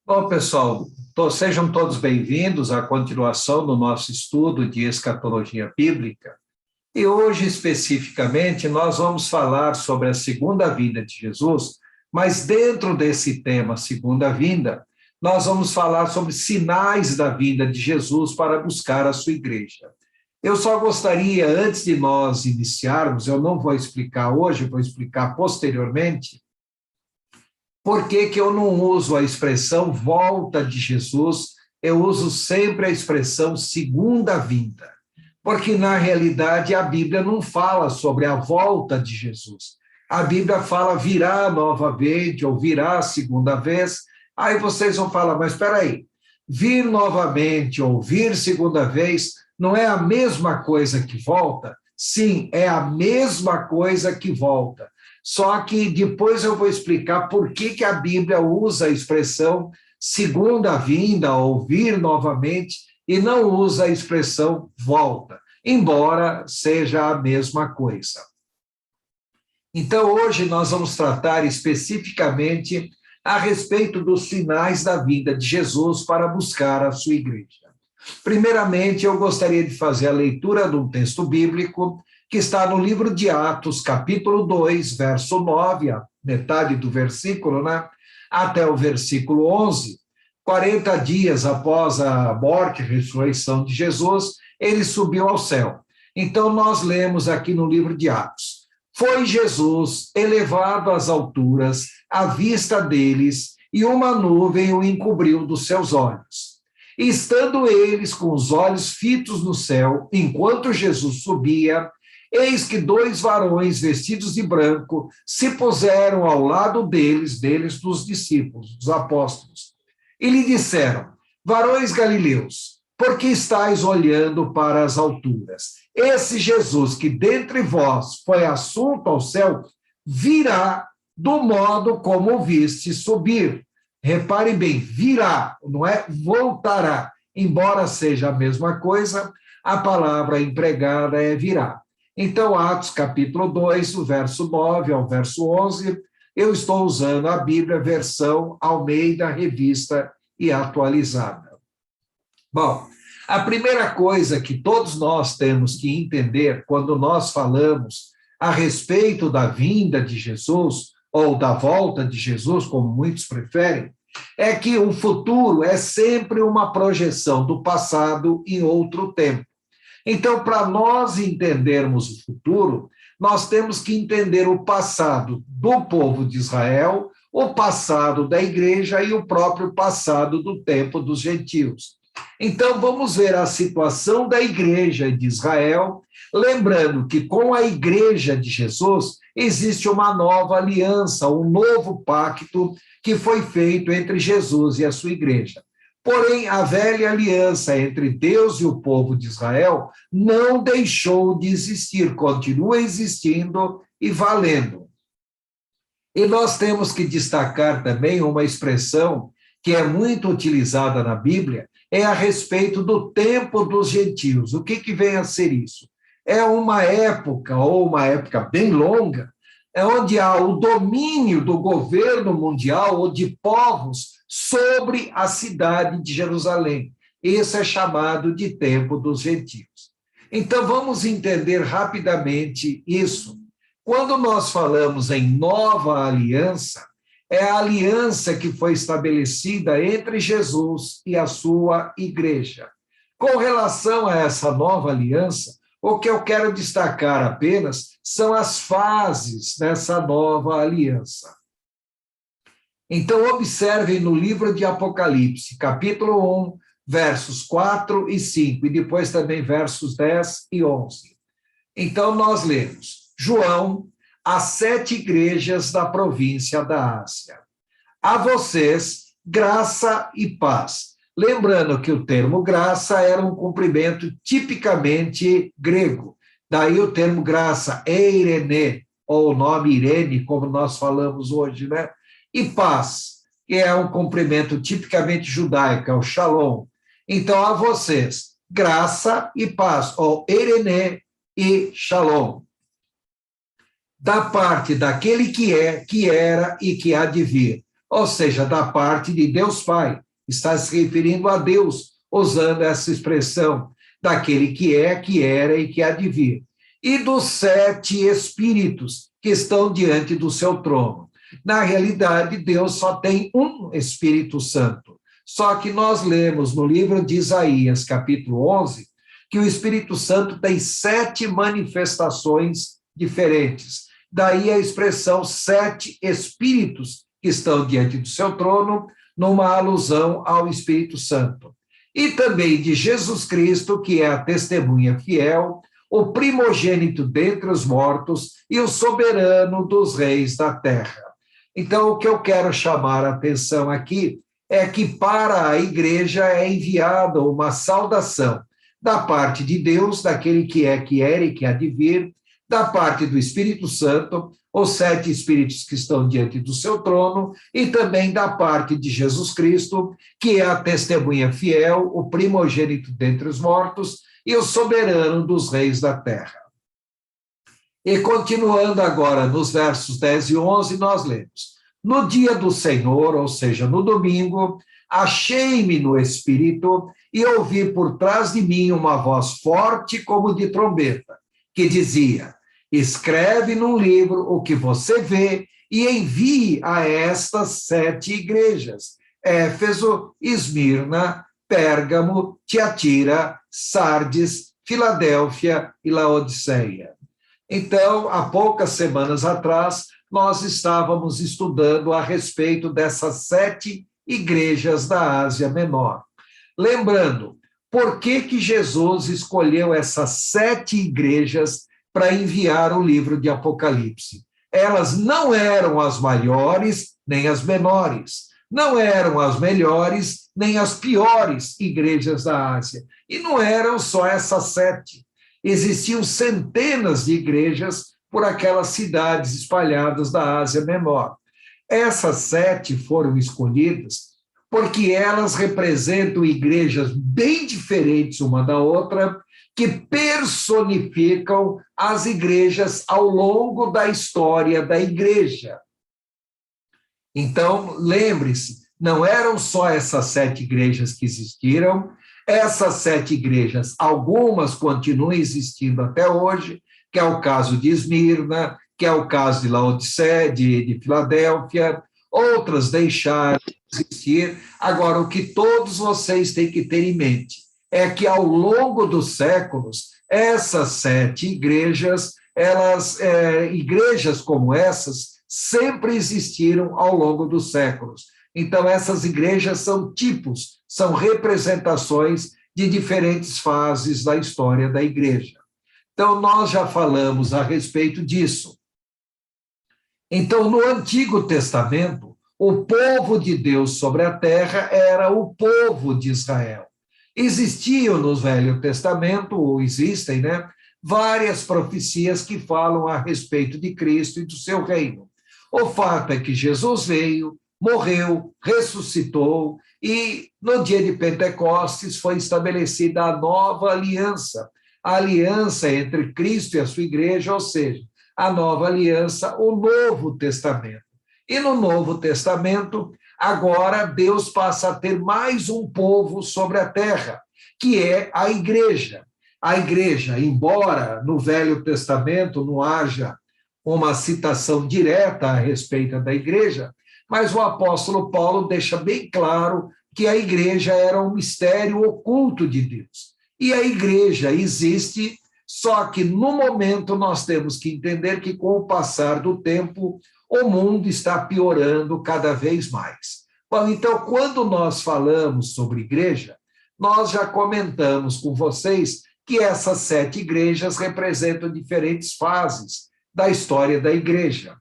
Bom, pessoal, sejam todos bem-vindos à continuação do nosso estudo de escatologia bíblica. E hoje, especificamente, nós vamos falar sobre a segunda vinda de Jesus, mas dentro desse tema, segunda vinda, nós vamos falar sobre sinais da vinda de Jesus para buscar a sua igreja. Eu só gostaria, antes de nós iniciarmos, eu não vou explicar hoje, vou explicar posteriormente, por que que eu não uso a expressão volta de Jesus, eu uso sempre a expressão segunda vinda. Porque, na realidade, a Bíblia não fala sobre a volta de Jesus. A Bíblia fala virá novamente, ou virá a segunda vez. Aí vocês vão falar, mas espera aí, vir novamente ou vir segunda vez não é a mesma coisa que volta? Sim, é a mesma coisa que volta. Só que depois eu vou explicar por que a Bíblia usa a expressão segunda vinda ou vir novamente e não usa a expressão volta, embora seja a mesma coisa. Então, hoje nós vamos tratar especificamente a respeito dos sinais da vinda de Jesus para buscar a sua igreja. Primeiramente, eu gostaria de fazer a leitura de um texto bíblico que está no livro de Atos, capítulo 2, verso 9, a metade do versículo, né, até o versículo 11. 40 dias após a morte e ressurreição de Jesus, ele subiu ao céu. Então, nós lemos aqui no livro de Atos: foi Jesus elevado às alturas, à vista deles, e uma nuvem o encobriu dos seus olhos. E estando eles com os olhos fitos no céu, enquanto Jesus subia, eis que dois varões vestidos de branco se puseram ao lado deles dos discípulos, dos apóstolos, e lhe disseram: varões galileus, por que estáis olhando para as alturas? Esse Jesus que dentre vós foi assunto ao céu, virá do modo como o viste subir. Reparem bem, virá, não é voltará. Embora seja a mesma coisa, a palavra empregada é virá. Então, Atos capítulo 2, do verso 9 ao verso 11, eu estou usando a Bíblia, versão Almeida, revista e atualizada. Bom, a primeira coisa que todos nós temos que entender quando nós falamos a respeito da vinda de Jesus, ou da volta de Jesus, como muitos preferem, é que o futuro é sempre uma projeção do passado em outro tempo. Então, para nós entendermos o futuro, nós temos que entender o passado do povo de Israel, o passado da igreja e o próprio passado do tempo dos gentios. Então, vamos ver a situação da igreja de Israel, lembrando que com a igreja de Jesus existe uma nova aliança, um novo pacto que foi feito entre Jesus e a sua igreja. Porém, a velha aliança entre Deus e o povo de Israel não deixou de existir, continua existindo e valendo. E nós temos que destacar também uma expressão que é muito utilizada na Bíblia, é a respeito do tempo dos gentios. O que vem a ser isso? É uma época, ou uma época bem longa, onde há o domínio do governo mundial ou de povos sobre a cidade de Jerusalém. Esse é chamado de tempo dos gentios. Então, vamos entender rapidamente isso. Quando nós falamos em nova aliança, é a aliança que foi estabelecida entre Jesus e a sua igreja. Com relação a essa nova aliança, o que eu quero destacar apenas são as fases dessa nova aliança. Então, observem no livro de Apocalipse, capítulo 1, versos 4 e 5, e depois também versos 10 e 11. Então, nós lemos: João, às 7 igrejas da província da Ásia. A vocês, graça e paz. Lembrando que o termo graça era um cumprimento tipicamente grego. Daí o termo graça, eirene, ou o nome Irene, como nós falamos hoje, né? E paz, que é um cumprimento tipicamente judaico, é o shalom. Então, a vocês, graça e paz, ou eirene e shalom. Da parte daquele que é, que era e que há de vir, ou seja, da parte de Deus Pai. Está se referindo a Deus, usando essa expressão, daquele que é, que era e que há de vir. E dos 7 espíritos que estão diante do seu trono. Na realidade, Deus só tem um Espírito Santo. Só que nós lemos no livro de Isaías, capítulo 11, que o Espírito Santo tem 7 manifestações diferentes. Daí a expressão 7 espíritos que estão diante do seu trono, numa alusão ao Espírito Santo. E também de Jesus Cristo, que é a testemunha fiel, o primogênito dentre os mortos e o soberano dos reis da terra. Então, o que eu quero chamar a atenção aqui é que para a igreja é enviada uma saudação da parte de Deus, daquele que é, que era e que há de vir, da parte do Espírito Santo, os 7 espíritos que estão diante do seu trono, e também da parte de Jesus Cristo, que é a testemunha fiel, o primogênito dentre os mortos e o soberano dos reis da terra. E continuando agora nos versos 10 e 11, nós lemos: no dia do Senhor, ou seja, no domingo, achei-me no Espírito e ouvi por trás de mim uma voz forte como de trombeta, que dizia: escreve num livro o que você vê e envie a estas 7 igrejas: Éfeso, Esmirna, Pérgamo, Tiatira, Sardes, Filadélfia e Laodiceia. Então, há poucas semanas atrás, nós estávamos estudando a respeito dessas 7 igrejas da Ásia Menor. Lembrando, por que Jesus escolheu essas 7 igrejas para enviar o livro de Apocalipse? Elas não eram as maiores nem as menores, não eram as melhores nem as piores igrejas da Ásia. E não eram só essas 7. Existiam centenas de igrejas por aquelas cidades espalhadas da Ásia Menor. Essas 7 foram escolhidas porque elas representam igrejas bem diferentes uma da outra, que personificam as igrejas ao longo da história da igreja. Então, lembre-se, não eram só essas 7 igrejas que existiram, essas 7 igrejas, algumas continuam existindo até hoje, que é o caso de Esmirna, que é o caso de Laodiceia, de Filadélfia, outras deixaram de existir. Agora, o que todos vocês têm que ter em mente é que, ao longo dos séculos, essas 7 igrejas, igrejas como essas, sempre existiram ao longo dos séculos. Então, essas igrejas são tipos, são representações de diferentes fases da história da igreja. Então, nós já falamos a respeito disso. Então, no Antigo Testamento, o povo de Deus sobre a terra era o povo de Israel. Existiam no Velho Testamento, ou existem, várias profecias que falam a respeito de Cristo e do seu reino. O fato é que Jesus veio, morreu, ressuscitou, e no dia de Pentecostes foi estabelecida a nova aliança, a aliança entre Cristo e a sua igreja, ou seja, a nova aliança, o Novo Testamento. E no Novo Testamento, agora Deus passa a ter mais um povo sobre a terra, que é a igreja. A igreja, embora no Velho Testamento não haja uma citação direta a respeito da igreja, mas o apóstolo Paulo deixa bem claro que a igreja era um mistério oculto de Deus. E a igreja existe, só que no momento nós temos que entender que com o passar do tempo, o mundo está piorando cada vez mais. Bom, então, quando nós falamos sobre igreja, nós já comentamos com vocês que essas 7 igrejas representam diferentes fases da história da igreja.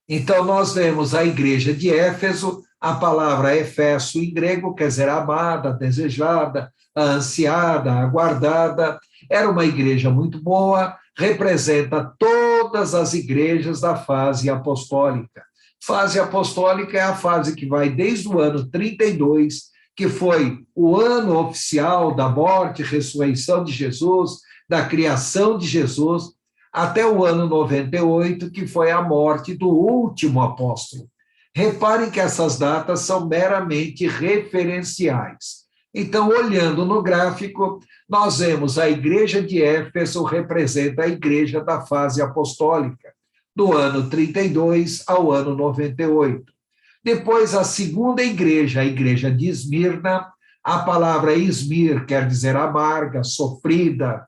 Então, nós vemos a igreja de Éfeso, a palavra Efeso em grego quer dizer amada, desejada, ansiada, aguardada. Era uma igreja muito boa, representa todas as igrejas da fase apostólica. Fase apostólica é a fase que vai desde o ano 32, que foi o ano oficial da morte e ressurreição de Jesus, da criação de Jesus, até o ano 98, que foi a morte do último apóstolo. Reparem que essas datas são meramente referenciais. Então, olhando no gráfico, nós vemos a igreja de Éfeso representa a igreja da fase apostólica, do ano 32 ao ano 98. Depois, a segunda igreja, a igreja de Esmirna, a palavra Esmir quer dizer amarga, sofrida.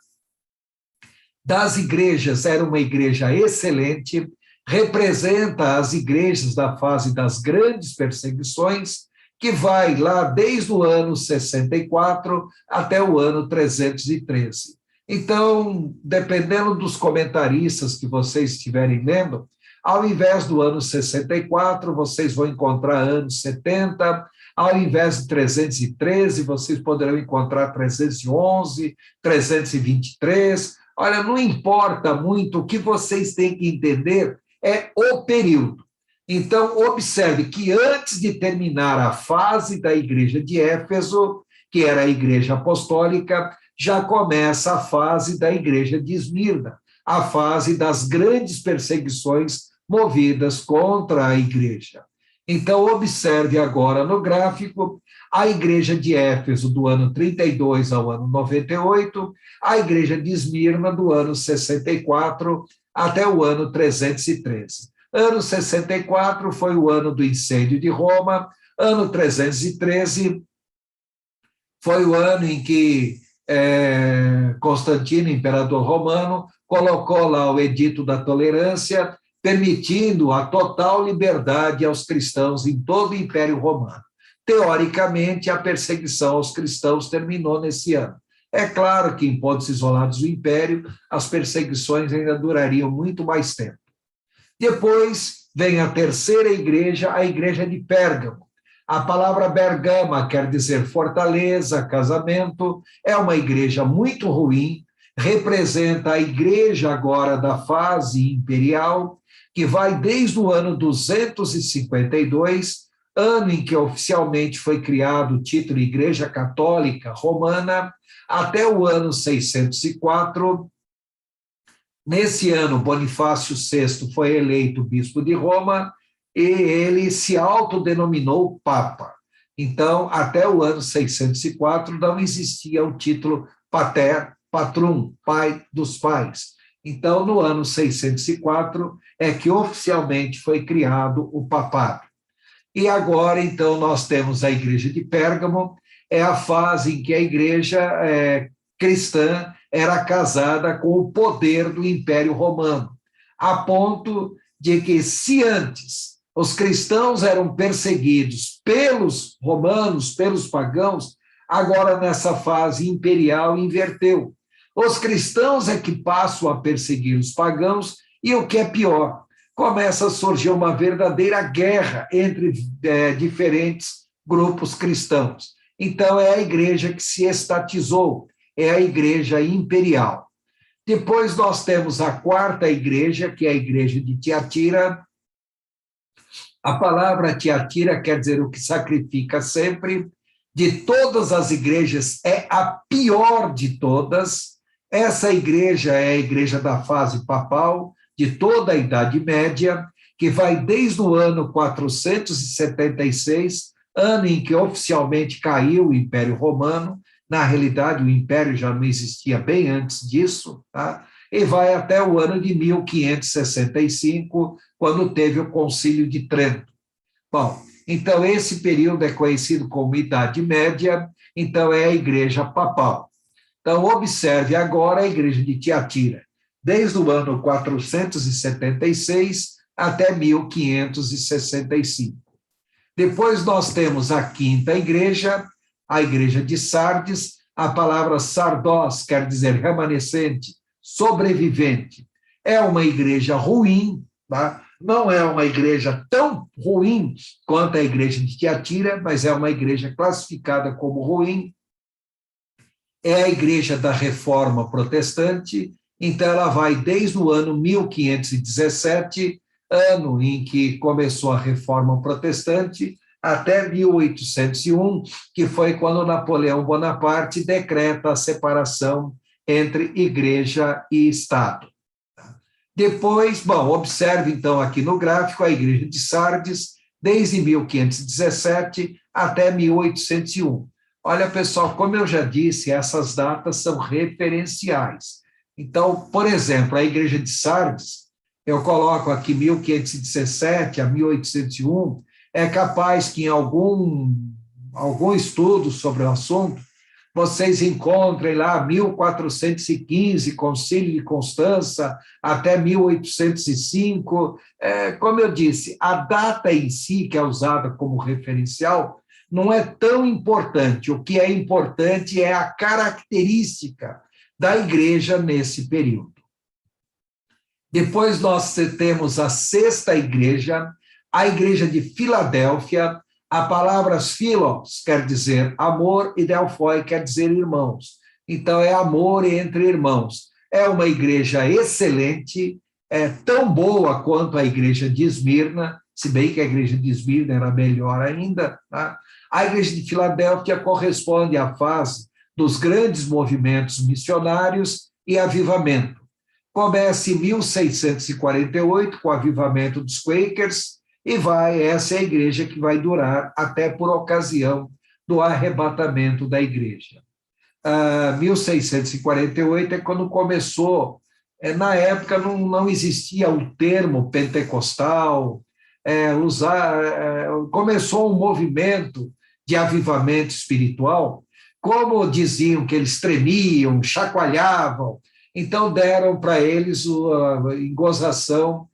Das igrejas, era uma igreja excelente, representa as igrejas da fase das grandes perseguições, que vai lá desde o ano 64 até o ano 313. Então, dependendo dos comentaristas que vocês estiverem lendo, ao invés do ano 64, vocês vão encontrar anos 70, ao invés de 313, vocês poderão encontrar 311, 323. Olha, não importa muito, o que vocês têm que entender é o período. Então, observe que antes de terminar a fase da igreja de Éfeso, que era a igreja apostólica, já começa a fase da igreja de Esmirna, a fase das grandes perseguições movidas contra a igreja. Então, observe agora no gráfico a igreja de Éfeso do ano 32 ao ano 98, a igreja de Esmirna do ano 64 até o ano 313. Ano 64 foi o ano do incêndio de Roma, ano 313 foi o ano em que Constantino, imperador romano, colocou lá o Edito da Tolerância, permitindo a total liberdade aos cristãos em todo o Império Romano. Teoricamente, a perseguição aos cristãos terminou nesse ano. É claro que, em pontos isolados do Império, as perseguições ainda durariam muito mais tempo. Depois vem a terceira igreja, a igreja de Pérgamo. A palavra Bergama quer dizer fortaleza, casamento, é uma igreja muito ruim, representa a igreja agora da fase imperial, que vai desde o ano 252, ano em que oficialmente foi criado o título Igreja Católica Romana, até o ano 604. Nesse ano, Bonifácio VI foi eleito bispo de Roma e ele se autodenominou Papa. Então, até o ano 604, não existia o título Pater Patrum, pai dos pais. Então, no ano 604, é que oficialmente foi criado o papado. E agora, então, nós temos a igreja de Pérgamo, é a fase em que a igreja cristã era casada com o poder do Império Romano, a ponto de que, se antes os cristãos eram perseguidos pelos romanos, pelos pagãos, agora nessa fase imperial inverteu. Os cristãos é que passam a perseguir os pagãos e, o que é pior, começa a surgir uma verdadeira guerra entre diferentes grupos cristãos. Então, é a igreja que se estatizou, é a igreja imperial. Depois nós temos a quarta igreja, que é a igreja de Tiatira. A palavra Tiatira quer dizer o que sacrifica sempre. De todas as igrejas, é a pior de todas. Essa igreja é a igreja da fase papal, de toda a Idade Média, que vai desde o ano 476, ano em que oficialmente caiu o Império Romano. Na realidade, o Império já não existia bem antes disso, tá? E vai até o ano de 1565, quando teve o Concílio de Trento. Bom, então esse período é conhecido como Idade Média, então é a Igreja Papal. Então, observe agora a Igreja de Tiatira, desde o ano 476 até 1565. Depois nós temos a quinta igreja, a igreja de Sardes. A palavra sardos quer dizer remanescente, sobrevivente. É uma igreja ruim, tá? Não é uma igreja tão ruim quanto a igreja de Tiatira, mas é uma igreja classificada como ruim. É a igreja da Reforma Protestante, então ela vai desde o ano 1517, ano em que começou a Reforma Protestante, até 1801, que foi quando Napoleão Bonaparte decreta a separação entre igreja e Estado. Depois, bom, observe então aqui no gráfico a igreja de Sardes, desde 1517 até 1801. Olha, pessoal, como eu já disse, essas datas são referenciais. Então, por exemplo, a Igreja de Sardes, eu coloco aqui 1517 a 1801, é capaz que em algum estudo sobre o assunto, vocês encontrem lá 1415, Concílio de Constança, até 1805. Como eu disse, a data em si, que é usada como referencial, não é tão importante. O que é importante é a característica da igreja nesse período. Depois nós temos a sexta igreja, a igreja de Filadélfia. A palavra philos quer dizer amor e delphoi quer dizer irmãos. Então, é amor entre irmãos. É uma igreja excelente, é tão boa quanto a igreja de Esmirna, se bem que a igreja de Esmirna era melhor ainda. Tá? A igreja de Filadélfia corresponde à fase dos grandes movimentos missionários e avivamento. Começa em 1648, com o avivamento dos Quakers, e essa é a igreja que vai durar até por ocasião do arrebatamento da igreja. 1648 é quando começou, na época não existia o termo pentecostal, começou um movimento de avivamento espiritual, como diziam que eles tremiam, chacoalhavam, então deram para eles, em gozação,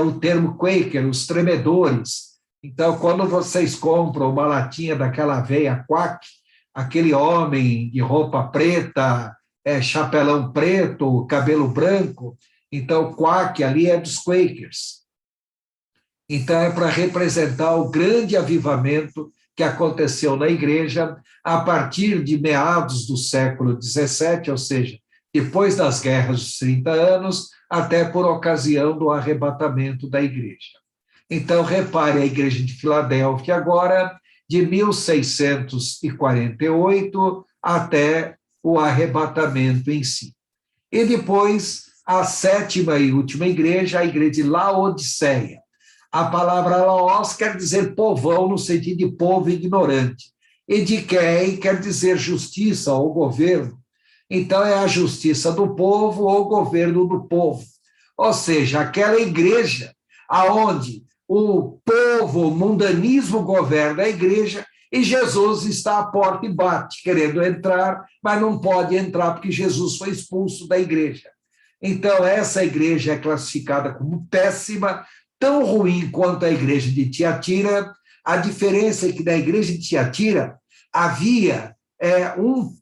o termo Quaker, os tremedores. Então, quando vocês compram uma latinha daquela aveia Quack, aquele homem de roupa preta, chapelão preto, cabelo branco, então Quack ali é dos Quakers. Então, é para representar o grande avivamento que aconteceu na igreja a partir de meados do século XVII, ou seja, depois das guerras dos 30 anos, até por ocasião do arrebatamento da igreja. Então, repare, a igreja de Filadélfia agora, de 1648 até o arrebatamento em si. E depois, a sétima e última igreja, a igreja de Laodiceia. A palavra Laos quer dizer povão, no sentido de povo ignorante. E Dikei quer dizer justiça ou governo. Então, é a justiça do povo ou o governo do povo. Ou seja, aquela igreja aonde o povo, o mundanismo governa a igreja e Jesus está à porta e bate, querendo entrar, mas não pode entrar porque Jesus foi expulso da igreja. Então, essa igreja é classificada como péssima, tão ruim quanto a igreja de Tiatira. A diferença é que na igreja de Tiatira havia um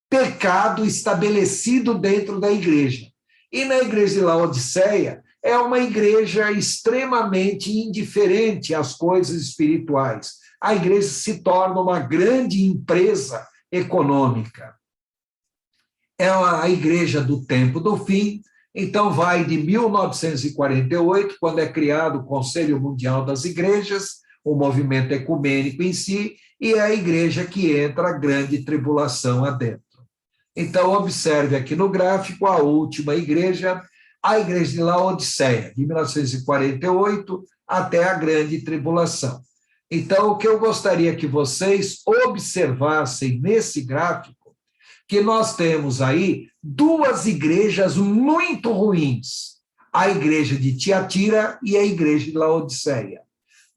pecado estabelecido dentro da igreja. E na igreja de Laodiceia é uma igreja extremamente indiferente às coisas espirituais. A igreja se torna uma grande empresa econômica. É a igreja do tempo do fim, então vai de 1948, quando é criado o Conselho Mundial das Igrejas, o movimento ecumênico em si, e é a igreja que entra a grande tribulação adentro. Então, observe aqui no gráfico a última igreja, a igreja de Laodiceia, de 1948 até a grande tribulação. Então, o que eu gostaria que vocês observassem nesse gráfico, que nós temos aí duas igrejas muito ruins, a igreja de Tiatira e a igreja de Laodiceia.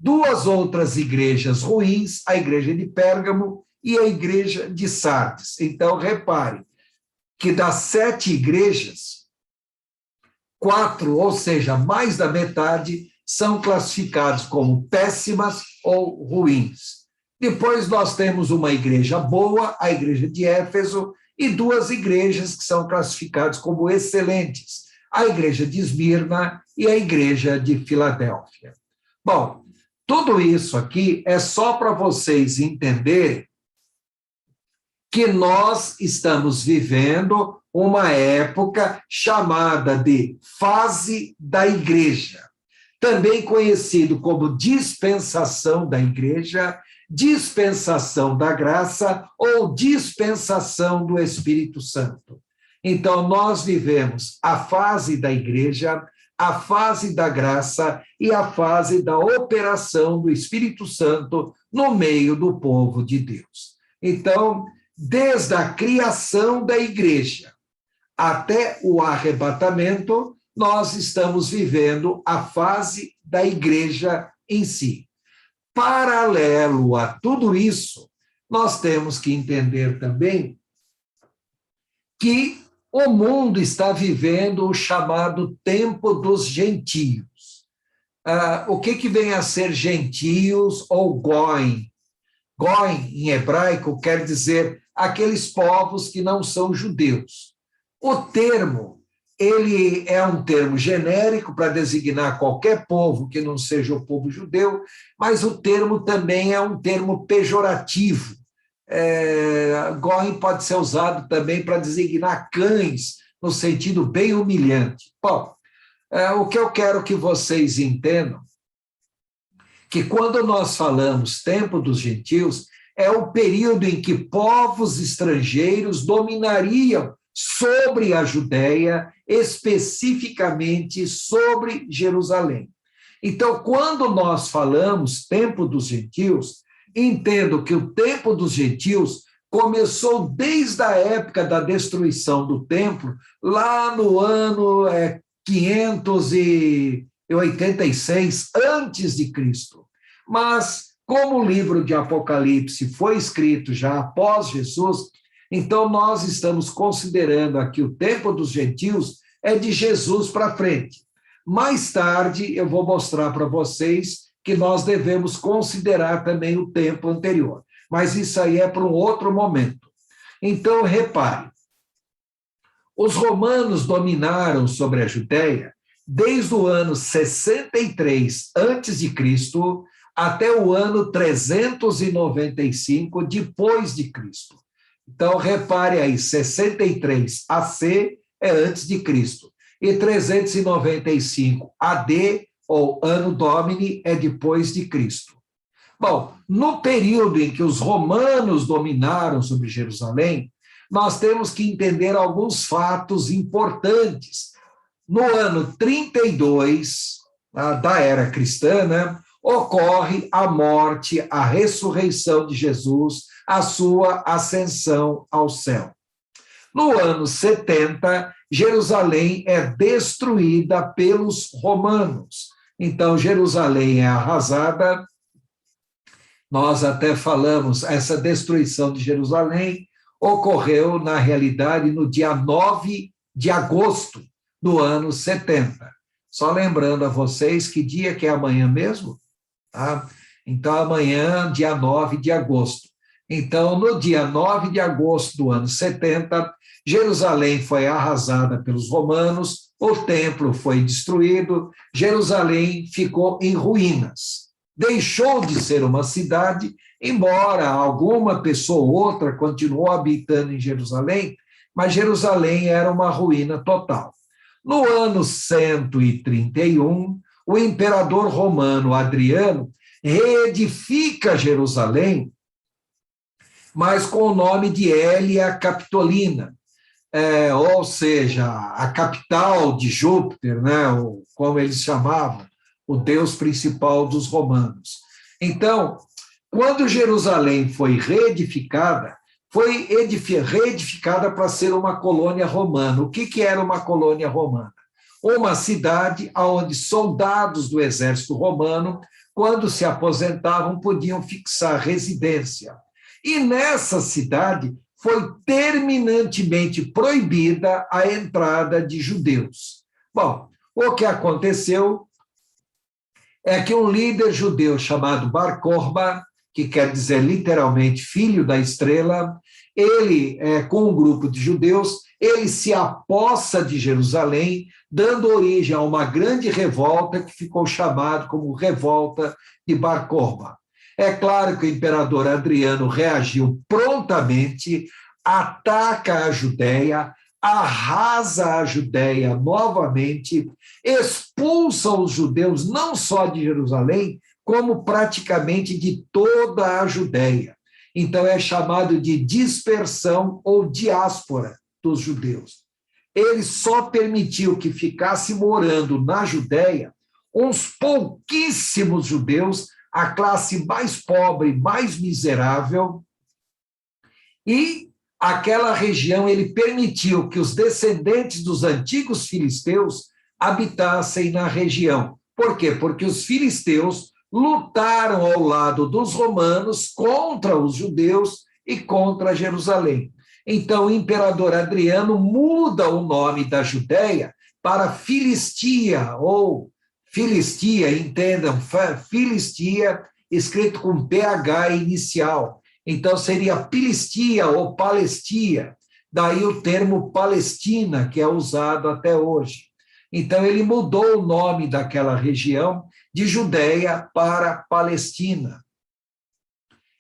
Duas outras igrejas ruins, a igreja de Pérgamo e a igreja de Sardes. Então, repare que das 7 igrejas, 4, ou seja, mais da metade, são classificados como péssimas ou ruins. Depois nós temos uma igreja boa, a igreja de Éfeso, e 2 igrejas que são classificadas como excelentes, a igreja de Esmirna e a igreja de Filadélfia. Bom, tudo isso aqui é só para vocês entenderem que nós estamos vivendo uma época chamada de fase da igreja, também conhecido como dispensação da igreja, dispensação da graça ou dispensação do Espírito Santo. Então, nós vivemos a fase da igreja, a fase da graça e a fase da operação do Espírito Santo no meio do povo de Deus. Então, desde a criação da igreja até o arrebatamento, nós estamos vivendo a fase da igreja em si. Paralelo a tudo isso, nós temos que entender também que o mundo está vivendo o chamado tempo dos gentios. O que vem a ser gentios ou goim? Goim, em hebraico, quer dizer aqueles povos que não são judeus. O termo, ele é um termo genérico para designar qualquer povo que não seja o povo judeu, mas o termo também é um termo pejorativo. Goim pode ser usado também para designar cães, no sentido bem humilhante. Bom, o que eu quero que vocês entendam, que quando nós falamos tempo dos gentios, é o período em que povos estrangeiros dominariam sobre a Judéia, especificamente sobre Jerusalém. Então, quando nós falamos tempo dos gentios, entendo que o tempo dos gentios começou desde a época da destruição do templo, lá no ano 586 antes de Cristo. Mas, como o livro de Apocalipse foi escrito já após Jesus, então nós estamos considerando aqui o tempo dos gentios é de Jesus para frente. Mais tarde, eu vou mostrar para vocês que nós devemos considerar também o tempo anterior. Mas isso aí é para um outro momento. Então, repare, os romanos dominaram sobre a Judéia desde o ano 63 a.C. até o ano 395 depois de Cristo. Então, repare aí, 63 AC é antes de Cristo, e 395 AD, ou Anno Domini, é depois de Cristo. Bom, no período em que os romanos dominaram sobre Jerusalém, nós temos que entender alguns fatos importantes. No ano 32 da era cristã, né, ocorre a morte, a ressurreição de Jesus, a sua ascensão ao céu. No ano 70, Jerusalém é destruída pelos romanos. Então, Jerusalém é arrasada. Nós até falamos, essa destruição de Jerusalém ocorreu, na realidade, no dia 9 de agosto do ano 70. Só lembrando a vocês que dia que é amanhã mesmo? Tá? Então, amanhã, dia 9 de agosto. Então, no dia 9 de agosto do ano 70, Jerusalém foi arrasada pelos romanos, o templo foi destruído, Jerusalém ficou em ruínas. Deixou de ser uma cidade, embora alguma pessoa ou outra continuou habitando em Jerusalém, mas Jerusalém era uma ruína total. No ano 131, o imperador romano Adriano reedifica Jerusalém, mas com o nome de Hélia Capitolina, ou seja, a capital de Júpiter, né, ou como eles chamavam, o deus principal dos romanos. Então, quando Jerusalém foi reedificada, foi reedificada para ser uma colônia romana. O que era uma colônia romana? Uma cidade onde soldados do exército romano, quando se aposentavam, podiam fixar residência. E nessa cidade foi terminantemente proibida a entrada de judeus. Bom, o que aconteceu é que um líder judeu chamado Bar Kokhba, que quer dizer literalmente filho da estrela, ele, com um grupo de judeus, ele se apossa de Jerusalém, dando origem a uma grande revolta que ficou chamada como Revolta de Bar Kokhba. É claro que o imperador Adriano reagiu prontamente, ataca a Judéia, arrasa a Judéia novamente, expulsa os judeus não só de Jerusalém, como praticamente de toda a Judéia. Então é chamado de dispersão ou diáspora dos judeus. ele só permitiu que ficasse morando na Judéia uns pouquíssimos judeus, a classe mais pobre, mais miserável, e aquela região ele permitiu que os descendentes dos antigos filisteus habitassem na região. Por quê? Porque os filisteus lutaram ao lado dos romanos contra os judeus e contra Jerusalém. Então, o imperador Adriano muda o nome da Judéia para Filistia, ou Filistia, entendam, Filistia, escrito com PH inicial. Então, seria Filistia ou Palestia, daí o termo Palestina, que é usado até hoje. Então, ele mudou o nome daquela região de Judéia para Palestina.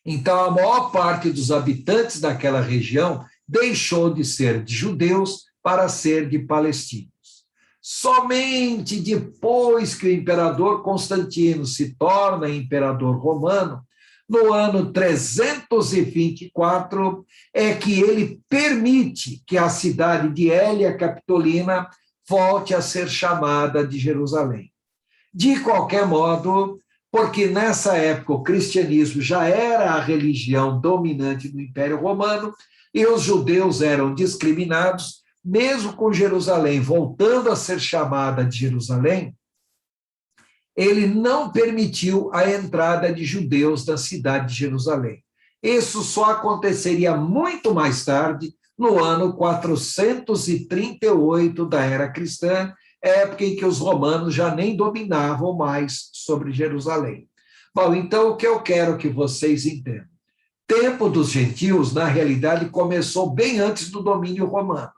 Então, a maior parte dos habitantes daquela região deixou de ser de judeus para ser de palestinos. Somente depois que o imperador Constantino se torna imperador romano, no ano 324, é que ele permite que a cidade de Hélia Capitolina volte a ser chamada de Jerusalém. De qualquer modo, porque nessa época o cristianismo já era a religião dominante do Império Romano e os judeus eram discriminados, mesmo com Jerusalém voltando a ser chamada de Jerusalém, ele não permitiu a entrada de judeus na cidade de Jerusalém. Isso só aconteceria muito mais tarde, no ano 438 da era cristã, época em que os romanos já nem dominavam mais sobre Jerusalém. Bom, então o que eu quero que vocês entendam? Tempo dos gentios, na realidade, começou bem antes do domínio romano.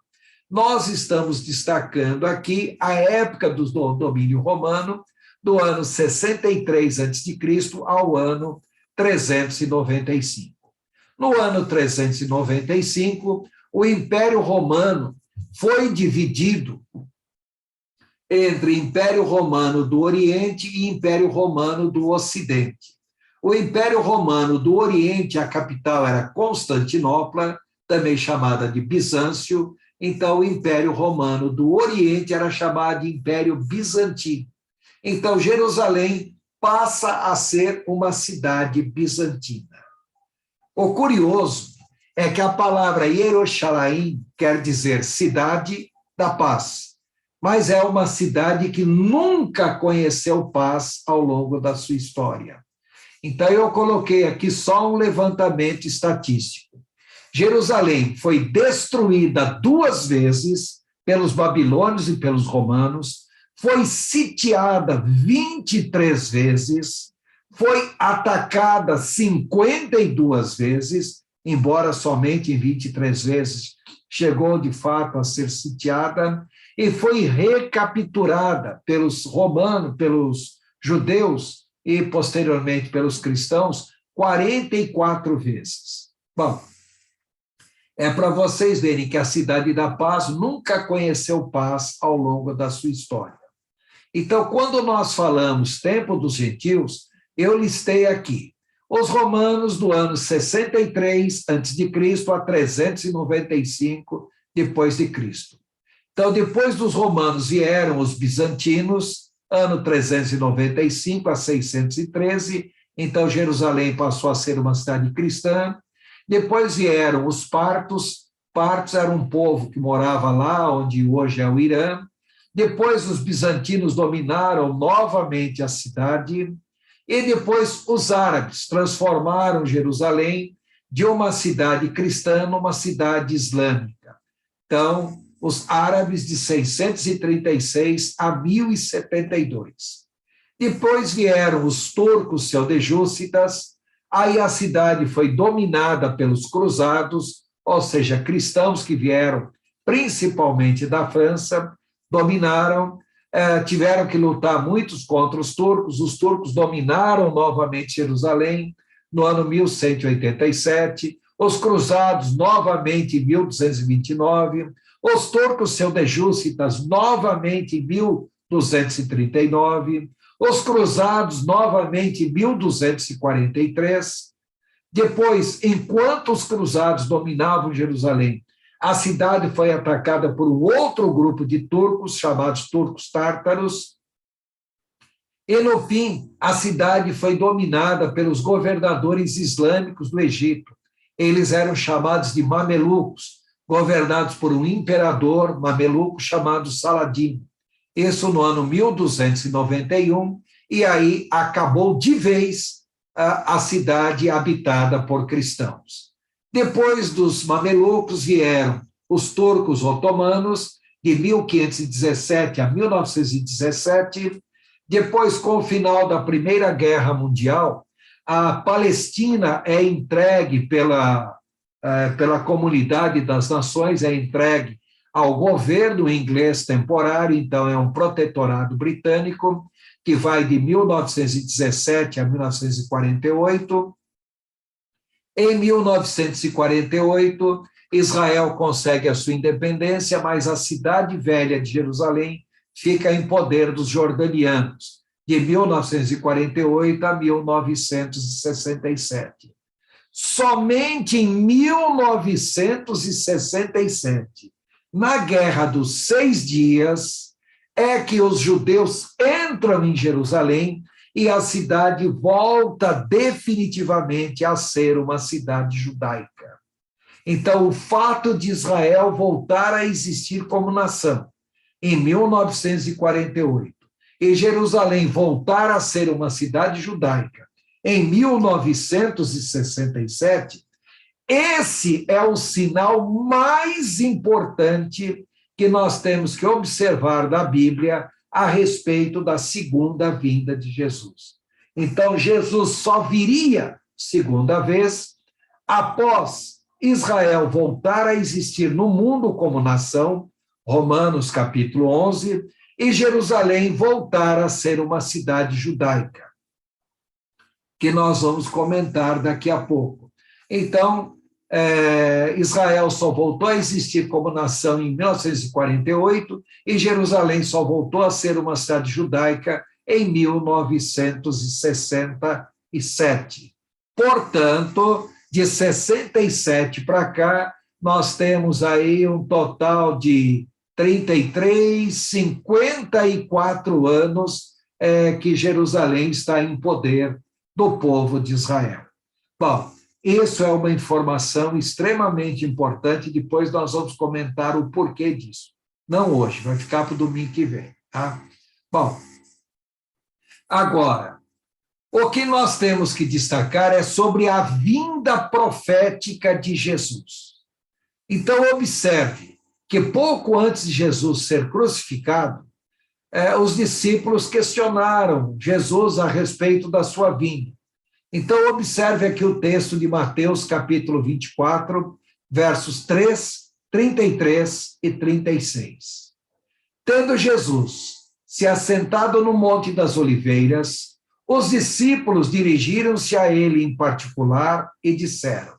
Nós estamos destacando aqui a época do domínio romano, do ano 63 a.C. ao ano 395. No ano 395, o Império Romano foi dividido entre Império Romano do Oriente e Império Romano do Ocidente. O Império Romano do Oriente, a capital era Constantinopla, também chamada de Bizâncio, então o Império Romano do Oriente era chamado de Império Bizantino. Então, Jerusalém passa a ser uma cidade bizantina. O curioso é que a palavra Jerusalém quer dizer cidade da paz, mas é uma cidade que nunca conheceu paz ao longo da sua história. Então, eu coloquei aqui só um levantamento estatístico. Jerusalém foi destruída 2 vezes pelos babilônios e pelos romanos, foi sitiada 23 vezes, foi atacada 52 vezes, embora somente em 23 vezes chegou de fato a ser sitiada, e foi recapturada pelos romanos, pelos judeus e posteriormente pelos cristãos 44 vezes. Bom, é para vocês verem que a Cidade da Paz nunca conheceu paz ao longo da sua história. Então, quando nós falamos tempo dos gentios, eu listei aqui os romanos do ano 63 a.C. a 395 depois de Cristo. Então, depois dos romanos vieram os bizantinos, ano 395 a 613, então Jerusalém passou a ser uma cidade cristã. Depois vieram os partos era um povo que morava lá, onde hoje é o Irã. Depois os bizantinos dominaram novamente a cidade, e depois os árabes transformaram Jerusalém de uma cidade cristã numa cidade islâmica. Então, os árabes de 636 a 1072. Depois vieram os turcos seldejúcidas, aí a cidade foi dominada pelos cruzados, ou seja, cristãos que vieram principalmente da França, dominaram, tiveram que lutar muitos contra os turcos dominaram novamente Jerusalém no ano 1187, os cruzados novamente em 1229, os turcos seldejúcidas novamente em 1239, os cruzados novamente em 1243. Depois, enquanto os cruzados dominavam Jerusalém, a cidade foi atacada por um outro grupo de turcos, chamados turcos tártaros, e, no fim, a cidade foi dominada pelos governadores islâmicos do Egito. Eles eram chamados de mamelucos, governados por um imperador mameluco chamado Saladino. Isso no ano 1291, e aí acabou de vez a cidade habitada por cristãos. Depois dos mamelucos vieram os turcos otomanos, de 1517 a 1917. Depois, com o final da Primeira Guerra Mundial, a Palestina é entregue pela Comunidade das Nações, é entregue ao governo inglês temporário, então é um protetorado britânico, que vai de 1917 a 1948. Em 1948, Israel consegue a sua independência, mas a cidade velha de Jerusalém fica em poder dos jordanianos, de 1948 a 1967. Somente em 1967, na Guerra dos 6 Dias, é que os judeus entram em Jerusalém e a cidade volta definitivamente a ser uma cidade judaica. Então, o fato de Israel voltar a existir como nação em 1948 e Jerusalém voltar a ser uma cidade judaica em 1967, esse é o sinal mais importante que nós temos que observar da Bíblia a respeito da segunda vinda de Jesus. Então, Jesus só viria segunda vez após Israel voltar a existir no mundo como nação, Romanos capítulo 11, e Jerusalém voltar a ser uma cidade judaica, que nós vamos comentar daqui a pouco. Então, Israel só voltou a existir como nação em 1948 e Jerusalém só voltou a ser uma cidade judaica em 1967. Portanto, de 67 para cá, nós temos aí um total de 33, 54 anos que Jerusalém está em poder do povo de Israel. Bom, isso é uma informação extremamente importante, depois nós vamos comentar o porquê disso. Não hoje, vai ficar para o domingo que vem, tá? Bom, agora, o que nós temos que destacar é sobre a vinda profética de Jesus. Então, observe que pouco antes de Jesus ser crucificado, os discípulos questionaram Jesus a respeito da sua vinda. Então, observe aqui o texto de Mateus, capítulo 24, versos 3, 33 e 36. Tendo Jesus se assentado no Monte das Oliveiras, os discípulos dirigiram-se a ele em particular e disseram: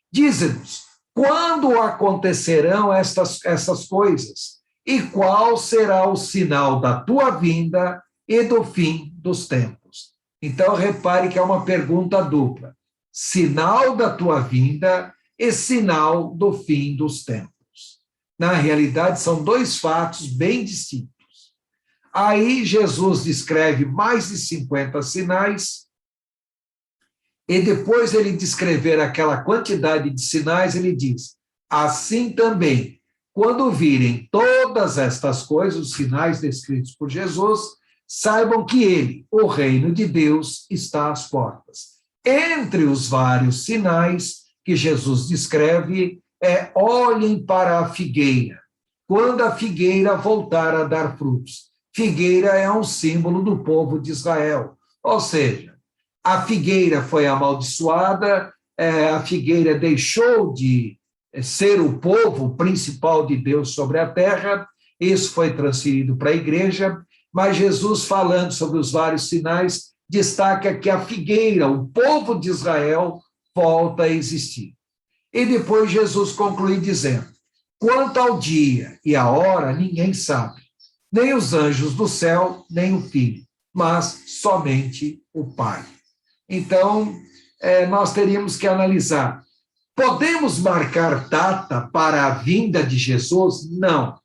dize-nos, quando acontecerão essas coisas? E qual será o sinal da tua vinda e do fim dos tempos? Então, repare que é uma pergunta dupla. Sinal da tua vinda e sinal do fim dos tempos. Na realidade, são dois fatos bem distintos. Aí, Jesus descreve mais de 50 sinais, e depois ele descrever aquela quantidade de sinais, ele diz: assim também, quando virem todas estas coisas, os sinais descritos por Jesus, saibam que ele, o reino de Deus, está às portas. Entre os vários sinais que Jesus descreve, olhem para a figueira. Quando a figueira voltar a dar frutos. Figueira é um símbolo do povo de Israel. Ou seja, a figueira foi amaldiçoada, a figueira deixou de ser o povo principal de Deus sobre a terra, isso foi transferido para a igreja, mas Jesus, falando sobre os vários sinais, destaca que a figueira, o povo de Israel, volta a existir. E depois Jesus conclui dizendo: quanto ao dia e à hora, ninguém sabe, nem os anjos do céu, nem o Filho, mas somente o Pai. Então, nós teríamos que analisar Podemos marcar data para a vinda de Jesus? Não.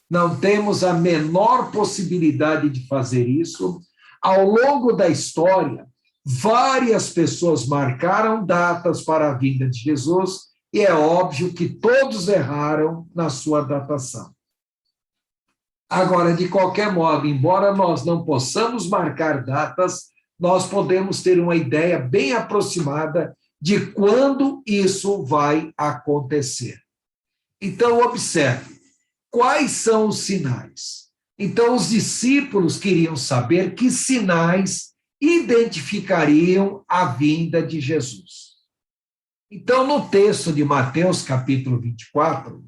Não temos a menor possibilidade de fazer isso. Ao longo da história, várias pessoas marcaram datas para a vinda de Jesus, e é óbvio que todos erraram na sua datação. Agora, de qualquer modo, embora nós não possamos marcar datas, nós podemos ter uma ideia bem aproximada de quando isso vai acontecer. Então, observe, quais são os sinais? Então, os discípulos queriam saber que sinais identificariam a vinda de Jesus. Então, no texto de Mateus, capítulo 24,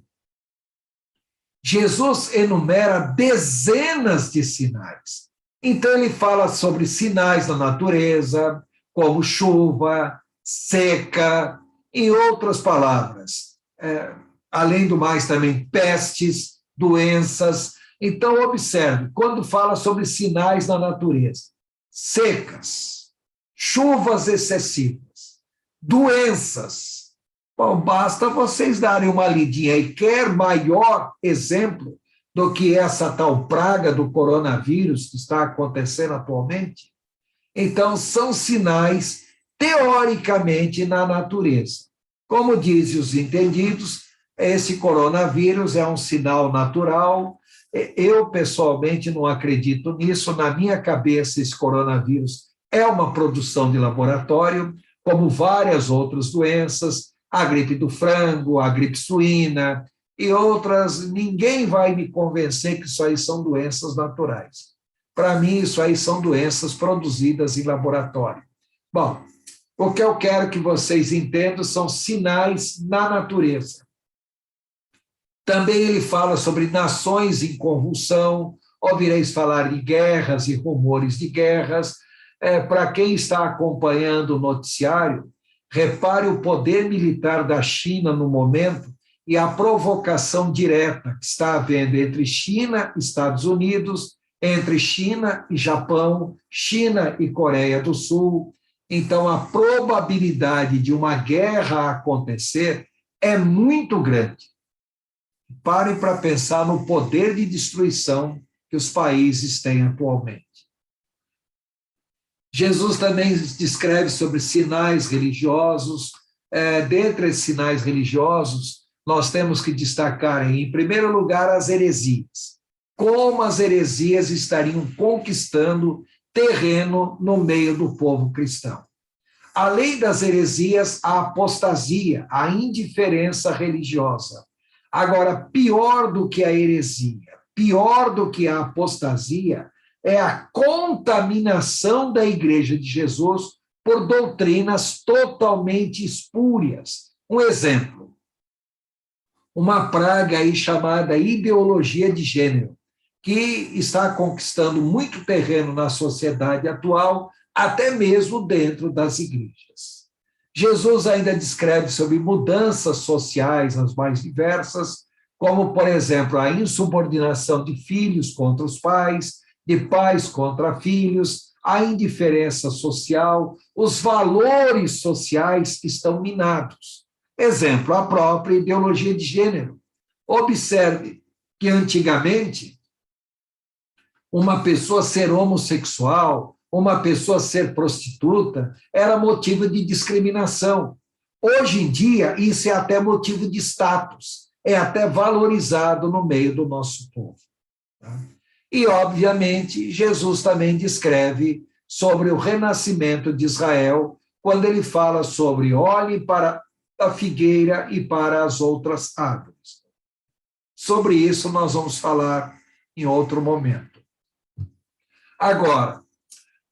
Jesus enumera dezenas de sinais. Então, ele fala sobre sinais da natureza, como chuva, seca, em outras palavras. Além do mais, também pestes, doenças. Então, observe, quando fala sobre sinais da natureza, secas, chuvas excessivas, doenças. Bom, basta vocês darem uma lidinha aí. Quer maior exemplo do que essa tal praga do coronavírus que está acontecendo atualmente? Então, são sinais, teoricamente, na natureza. Como dizem os entendidos, esse coronavírus é um sinal natural. Eu, pessoalmente, não acredito nisso. Na minha cabeça, esse coronavírus é uma produção de laboratório, como várias outras doenças, a gripe do frango, a gripe suína e outras. Ninguém vai me convencer que isso aí são doenças naturais. Para mim, isso aí são doenças produzidas em laboratório. Bom, o que eu quero que vocês entendam são sinais na natureza. Também ele fala sobre nações em convulsão, ouvireis falar de guerras e rumores de guerras. Para quem está acompanhando o noticiário, repare o poder militar da China no momento e a provocação direta que está havendo entre China e Estados Unidos, entre China e Japão, China e Coreia do Sul. Então, a probabilidade de uma guerra acontecer é muito grande. Parem para pensar no poder de destruição que os países têm atualmente. Jesus também descreve sobre sinais religiosos. Dentre esses sinais religiosos, nós temos que destacar, em primeiro lugar, as heresias. Como as heresias estariam conquistando terreno no meio do povo cristão. Além das heresias, a apostasia, a indiferença religiosa. Agora, pior do que a heresia, pior do que a apostasia, é a contaminação da Igreja de Jesus por doutrinas totalmente espúrias. Um exemplo, uma praga aí chamada ideologia de gênero, que está conquistando muito terreno na sociedade atual, até mesmo dentro das igrejas. Jesus ainda descreve sobre mudanças sociais as mais diversas, como, por exemplo, a insubordinação de filhos contra os pais, de pais contra filhos, a indiferença social, os valores sociais estão minados. Exemplo, a própria ideologia de gênero. Observe que antigamente uma pessoa ser homossexual, uma pessoa ser prostituta, era motivo de discriminação. Hoje em dia, isso é até motivo de status, é até valorizado no meio do nosso povo. E, obviamente, Jesus também descreve sobre o renascimento de Israel, quando ele fala sobre olhe para a figueira e para as outras árvores. Sobre isso nós vamos falar em outro momento. Agora,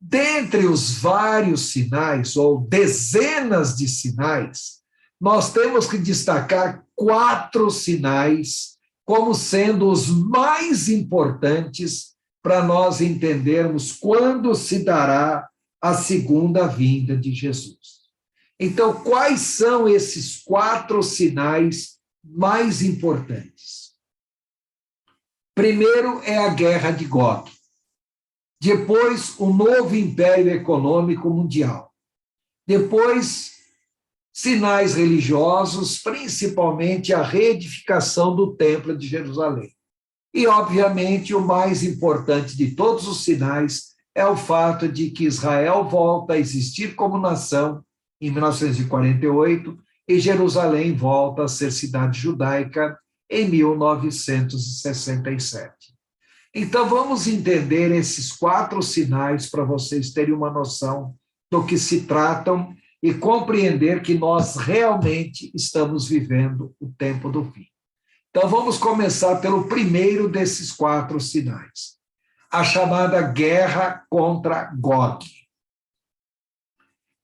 dentre os vários sinais, ou dezenas de sinais, nós temos que destacar 4 sinais como sendo os mais importantes para nós entendermos quando se dará a segunda vinda de Jesus. Então, quais são esses 4 sinais mais importantes? Primeiro é a guerra de Gog. Depois, o novo império econômico mundial. Depois, sinais religiosos, principalmente a reedificação do Templo de Jerusalém. E, obviamente, o mais importante de todos os sinais é o fato de que Israel volta a existir como nação em 1948 e Jerusalém volta a ser cidade judaica em 1967. Então, vamos entender esses 4 sinais para vocês terem uma noção do que se tratam e compreender que nós realmente estamos vivendo o tempo do fim. Então, vamos começar pelo primeiro desses 4 sinais, a chamada guerra contra Gog.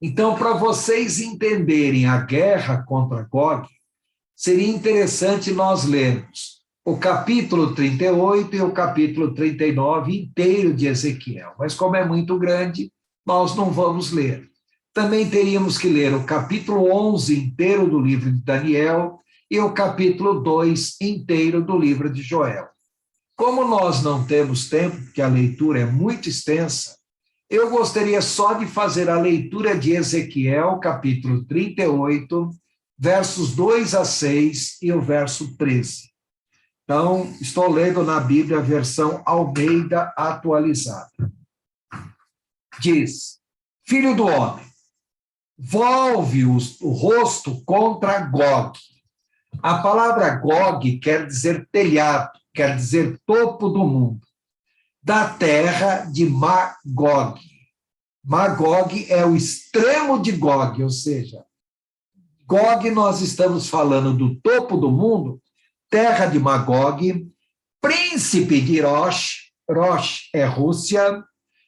Então, para vocês entenderem a guerra contra Gog, seria interessante nós lermos o capítulo 38 e o capítulo 39 inteiro de Ezequiel. Mas como é muito grande, nós não vamos ler. Também teríamos que ler o capítulo 11 inteiro do livro de Daniel e o capítulo 2 inteiro do livro de Joel. Como nós não temos tempo, porque a leitura é muito extensa, eu gostaria só de fazer a leitura de Ezequiel, capítulo 38, versos 2 a 6 e o verso 13. Então, estou lendo na Bíblia a versão Almeida atualizada. Diz: Filho do homem, volve o rosto contra Gog. A palavra Gog quer dizer telhado, quer dizer topo do mundo, da terra de Magog. Magog é o extremo de Gog, ou seja, Gog nós estamos falando do topo do mundo, terra de Magog, príncipe de Rosh, Rosh é Rússia,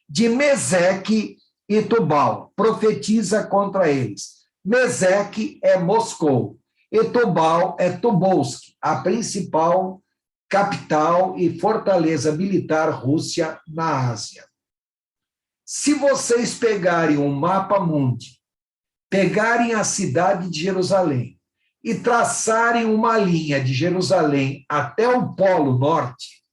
de Meseque e Tubal, profetiza contra eles. Meseque é Moscou, e Tubal é Tobolsk, a principal capital e fortaleza militar rússia na Ásia. Se vocês pegarem um mapa mundi, pegarem a cidade de Jerusalém, e traçarem uma linha de Jerusalém até o Polo Norte,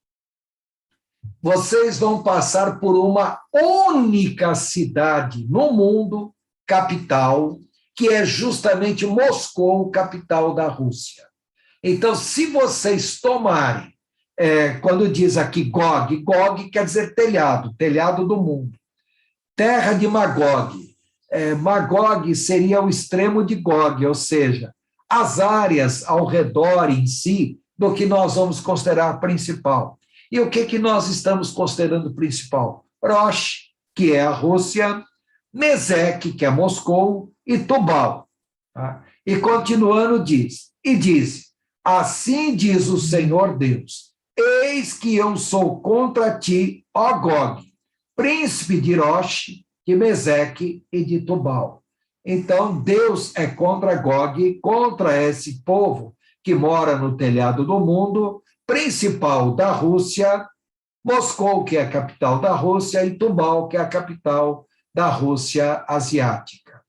vocês vão passar por uma única cidade no mundo, capital, que é justamente Moscou, capital da Rússia. Então, se vocês tomarem, quando diz aqui Gog, Gog quer dizer telhado, telhado do mundo. Terra de Magog. Magog seria o extremo de Gog, ou seja, as áreas ao redor em si do que nós vamos considerar principal. E o que nós estamos considerando principal? Rosh, que é a Rússia, Meseque, que é Moscou, e Tubal. Tá? E continuando diz, assim diz o Senhor Deus, eis que eu sou contra ti, ó Gog, príncipe de Rosh, de Meseque e de Tubal. Então, Deus é contra Gog, contra esse povo que mora no telhado do mundo, principal da Rússia, Moscou, que é a capital da Rússia, e Tubal, que é a capital da Rússia asiática.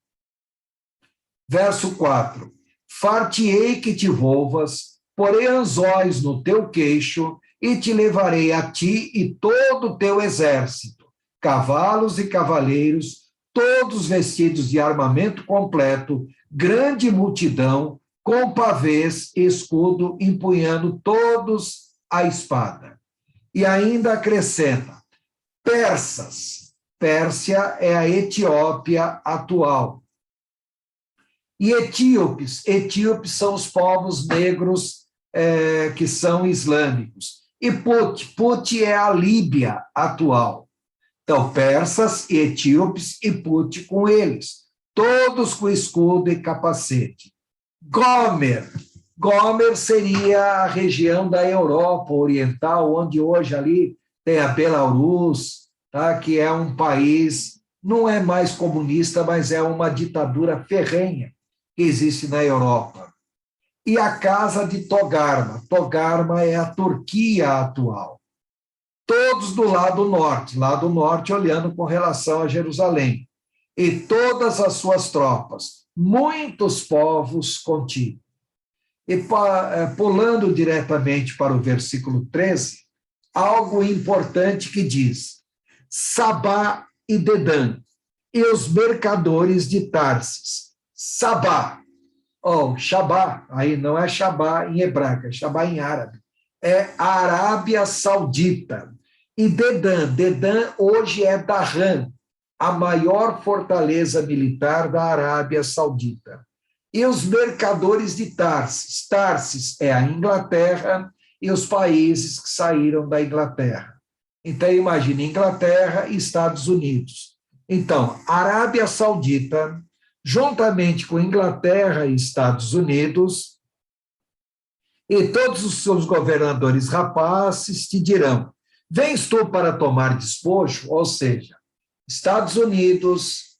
Verso 4. Far-te-ei que te volvas, porei anzóis no teu queixo, e te levarei a ti e todo o teu exército, cavalos e cavaleiros, todos vestidos de armamento completo, grande multidão, com pavês e escudo, empunhando todos a espada. E ainda acrescenta, persas, Pérsia é a Etiópia atual. E etíopes são os povos negros que são islâmicos. E Put é a Líbia atual. Então, persas e etíopes e Put com eles, todos com escudo e capacete. Gomer seria a região da Europa Oriental, onde hoje ali tem a Belarus, tá? Que é um país, não é mais comunista, mas é uma ditadura ferrenha que existe na Europa. E a casa de Togarma. Togarma é a Turquia atual. Todos do lado norte olhando com relação a Jerusalém. E todas as suas tropas, muitos povos contigo. E pulando diretamente para o versículo 13, algo importante que diz, Sabá e Dedã, e os mercadores de Tarsis. Sabá Oh, Shabá, aí não é Shabá em hebraico, é Shabá em árabe. É a Arábia Saudita. E Dedã hoje é Dhahran, a maior fortaleza militar da Arábia Saudita. E os mercadores de Tarsis. Tarsis é a Inglaterra e os países que saíram da Inglaterra. Então, imagine Inglaterra e Estados Unidos. Então, Arábia Saudita, juntamente com Inglaterra e Estados Unidos, e todos os seus governadores rapazes te dirão: vens tu para tomar despojo? Ou seja, Estados Unidos,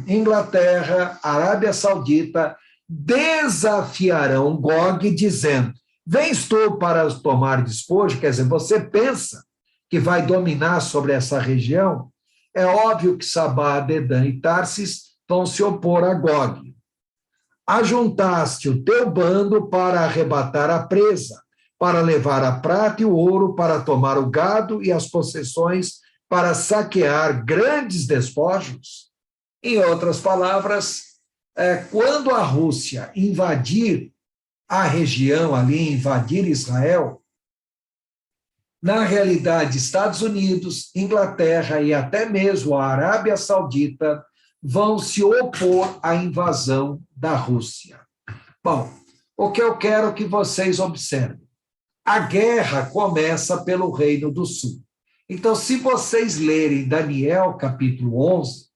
Inglaterra, Arábia Saudita desafiarão Gog dizendo: vens tu para tomar despojo? Quer dizer, você pensa que vai dominar sobre essa região? É óbvio que Sabá, Dedã e Tarsis vão se opor a Gog. Ajuntaste o teu bando para arrebatar a presa, para levar a prata e o ouro, para tomar o gado e as possessões, para saquear grandes despojos. Em outras palavras, quando a Rússia invadir a região ali, invadir Israel, na realidade, Estados Unidos, Inglaterra e até mesmo a Arábia Saudita vão se opor à invasão da Rússia. Bom, o que eu quero que vocês observem: a guerra começa pelo Reino do Sul. Então, se vocês lerem Daniel, capítulo 11,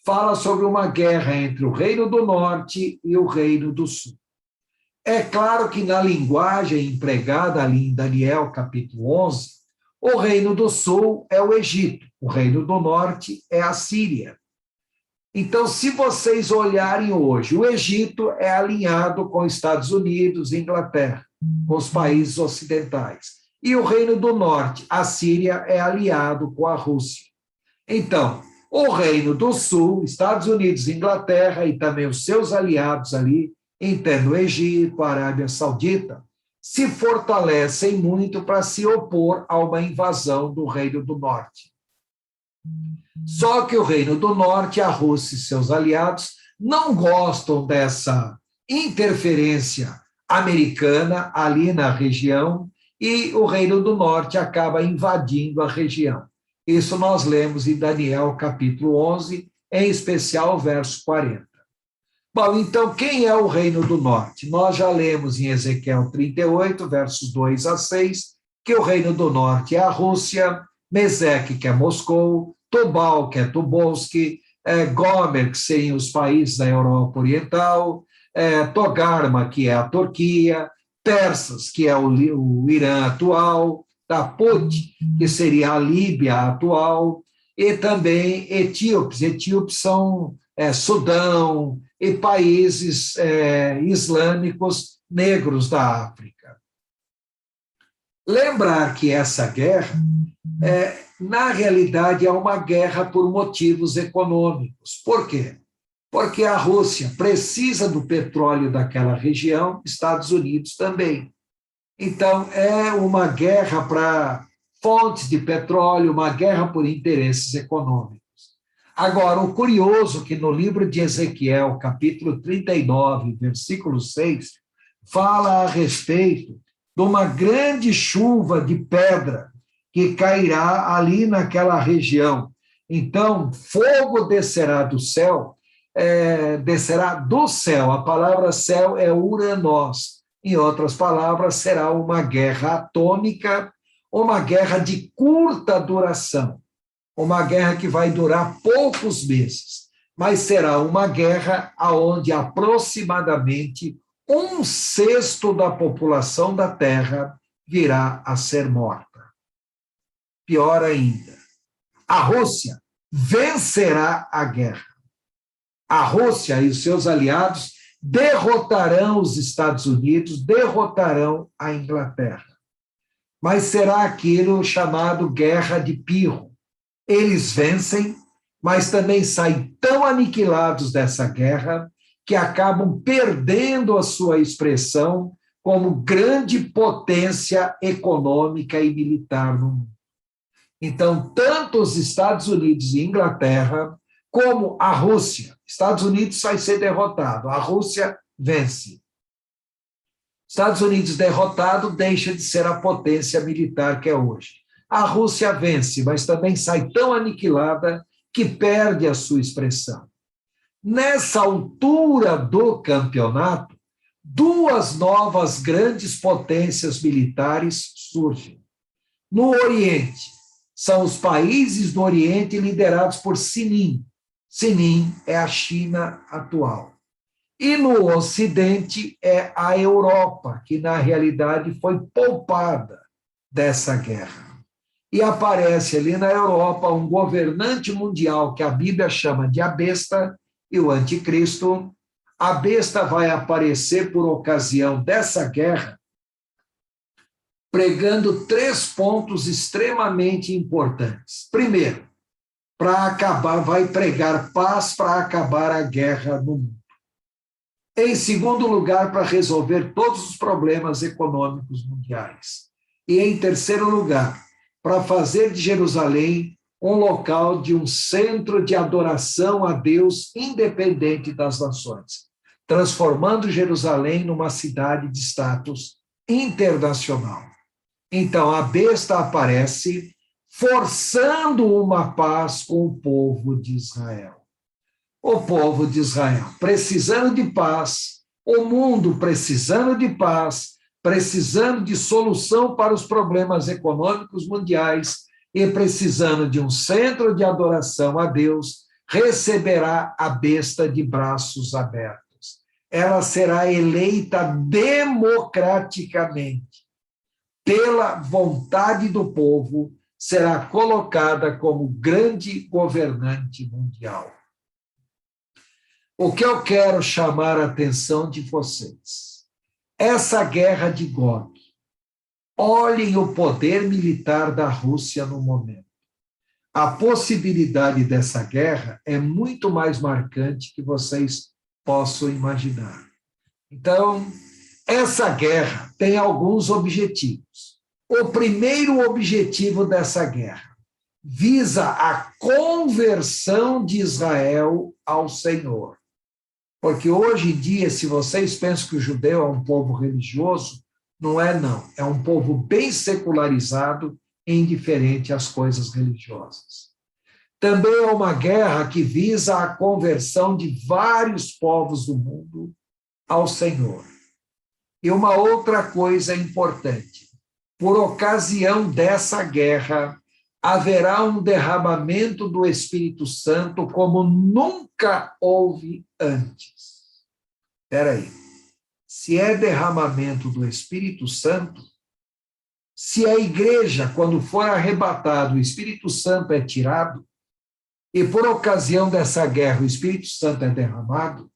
fala sobre uma guerra entre o Reino do Norte e o Reino do Sul. É claro que na linguagem empregada ali em Daniel, capítulo 11, o Reino do Sul é o Egito, o Reino do Norte é a Síria. Então, se vocês olharem hoje, o Egito é alinhado com os Estados Unidos e Inglaterra, com os países ocidentais. E o Reino do Norte, a Síria, é aliado com a Rússia. Então, o Reino do Sul, Estados Unidos, Inglaterra e também os seus aliados ali, entendo o Egito, a Arábia Saudita, se fortalecem muito para se opor a uma invasão do Reino do Norte. Só que o Reino do Norte, a Rússia e seus aliados não gostam dessa interferência americana ali na região e o Reino do Norte acaba invadindo a região. Isso nós lemos em Daniel, capítulo 11, em especial o verso 40. Bom, então, quem é o Reino do Norte? Nós já lemos em Ezequiel 38, versos 2 a 6, que o Reino do Norte é a Rússia, Meseque, que é Moscou, Tubal, que é Tobolsk, Gomer, que seriam os países da Europa Oriental, Togarma, que é a Turquia, Persas, que é o Irã atual, Put, que seria a Líbia atual, e também etíopes. Etíopes são Sudão e países islâmicos negros da África. Lembrar que essa guerra, na realidade, é uma guerra por motivos econômicos. Por quê? Porque a Rússia precisa do petróleo daquela região, Estados Unidos também. Então, é uma guerra para fontes de petróleo, uma guerra por interesses econômicos. Agora, o curioso é que no livro de Ezequiel, capítulo 39, versículo 6, fala a respeito de uma grande chuva de pedra que cairá ali naquela região. Então, fogo descerá do céu, a palavra céu é uranós. Em outras palavras, será uma guerra atômica, uma guerra de curta duração, uma guerra que vai durar poucos meses, mas será uma guerra onde aproximadamente 1/6 da população da Terra virá a ser morta. Pior ainda, a Rússia vencerá a guerra. A Rússia e os seus aliados derrotarão os Estados Unidos, derrotarão a Inglaterra. Mas será aquilo chamado guerra de pirro. Eles vencem, mas também saem tão aniquilados dessa guerra que acabam perdendo a sua expressão como grande potência econômica e militar no mundo. Então, tanto os Estados Unidos e Inglaterra, como a Rússia, Estados Unidos vai ser derrotado, a Rússia vence. Estados Unidos derrotado deixa de ser a potência militar que é hoje. A Rússia vence, mas também sai tão aniquilada que perde a sua expressão. Nessa altura do campeonato, duas novas grandes potências militares surgem. No Oriente, são os países do Oriente liderados por Sinin. Sinin é a China atual. E no Ocidente é a Europa, que na realidade foi poupada dessa guerra. E aparece ali na Europa um governante mundial que a Bíblia chama de a besta e o anticristo. A besta vai aparecer por ocasião dessa guerra, pregando 3 pontos extremamente importantes. Primeiro, vai pregar paz para acabar a guerra no mundo. Em segundo lugar, para resolver todos os problemas econômicos mundiais. E em terceiro lugar, para fazer de Jerusalém um local de um centro de adoração a Deus independente das nações, transformando Jerusalém numa cidade de status internacional. Então, a besta aparece forçando uma paz com o povo de Israel. O povo de Israel precisando de paz, o mundo precisando de paz, precisando de solução para os problemas econômicos mundiais e precisando de um centro de adoração a Deus, receberá a besta de braços abertos. Ela será eleita democraticamente, pela vontade do povo, será colocada como grande governante mundial. O que eu quero chamar a atenção de vocês, essa guerra de Gog, olhem o poder militar da Rússia no momento. A possibilidade dessa guerra é muito mais marcante que vocês possam imaginar. Então, essa guerra tem alguns objetivos. O primeiro objetivo dessa guerra visa a conversão de Israel ao Senhor. Porque hoje em dia, se vocês pensam que o judeu é um povo religioso, não é não. É um povo bem secularizado e indiferente às coisas religiosas. Também é uma guerra que visa a conversão de vários povos do mundo ao Senhor. E uma outra coisa importante, por ocasião dessa guerra, haverá um derramamento do Espírito Santo como nunca houve antes. Espera aí. Se é derramamento do Espírito Santo, se a igreja, quando for arrebatada, o Espírito Santo é tirado, e por ocasião dessa guerra o Espírito Santo é derramado,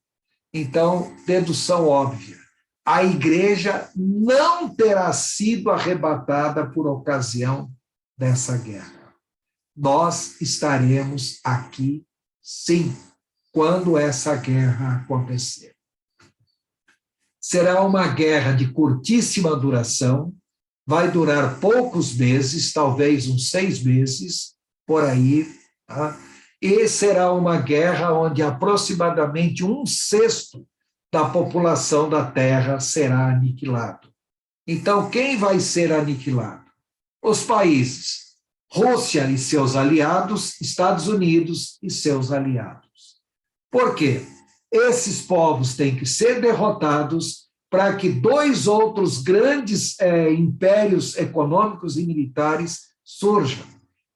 então, dedução óbvia, a igreja não terá sido arrebatada por ocasião dessa guerra. Nós estaremos aqui, sim, quando essa guerra acontecer. Será uma guerra de curtíssima duração, vai durar poucos meses, talvez uns 6 meses, por aí, tá? E será uma guerra onde aproximadamente 1/6 da população da Terra será aniquilado. Então, quem vai ser aniquilado? Os países Rússia e seus aliados, Estados Unidos e seus aliados. Por quê? Esses povos têm que ser derrotados para que 2 outros grandes impérios econômicos e militares surjam,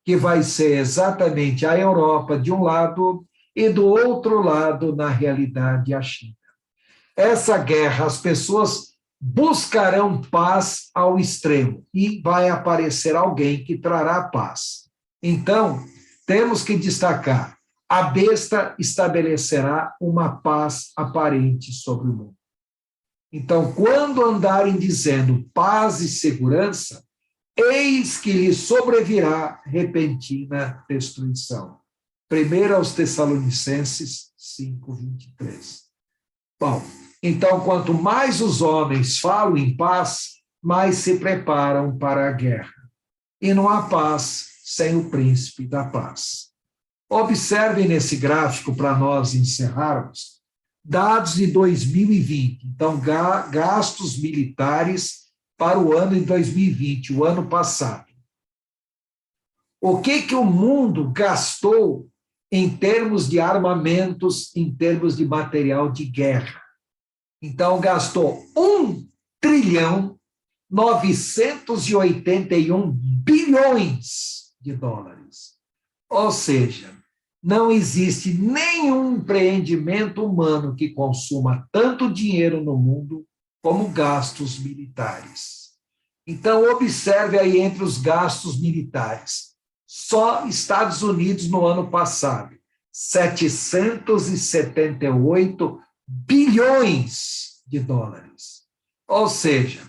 que vai ser exatamente a Europa de um lado e do outro lado, na realidade, a China. Essa guerra, as pessoas buscarão paz ao extremo e vai aparecer alguém que trará paz. Então, temos que destacar, a besta estabelecerá uma paz aparente sobre o mundo. Então, quando andarem dizendo paz e segurança, eis que lhe sobrevirá repentina destruição. 1 aos Tessalonicenses 5:23. Bom, então, quanto mais os homens falam em paz, mais se preparam para a guerra. E não há paz sem o príncipe da paz. Observem nesse gráfico, para nós encerrarmos, dados de 2020. Então, gastos militares para o ano de 2020, o ano passado. O que o mundo gastou em termos de armamentos, em termos de material de guerra? Então, gastou 1,981 trilhão de dólares. Ou seja, não existe nenhum empreendimento humano que consuma tanto dinheiro no mundo como gastos militares. Então, observe aí entre os gastos militares. Só Estados Unidos, no ano passado, 778 bilhões de dólares. Ou seja,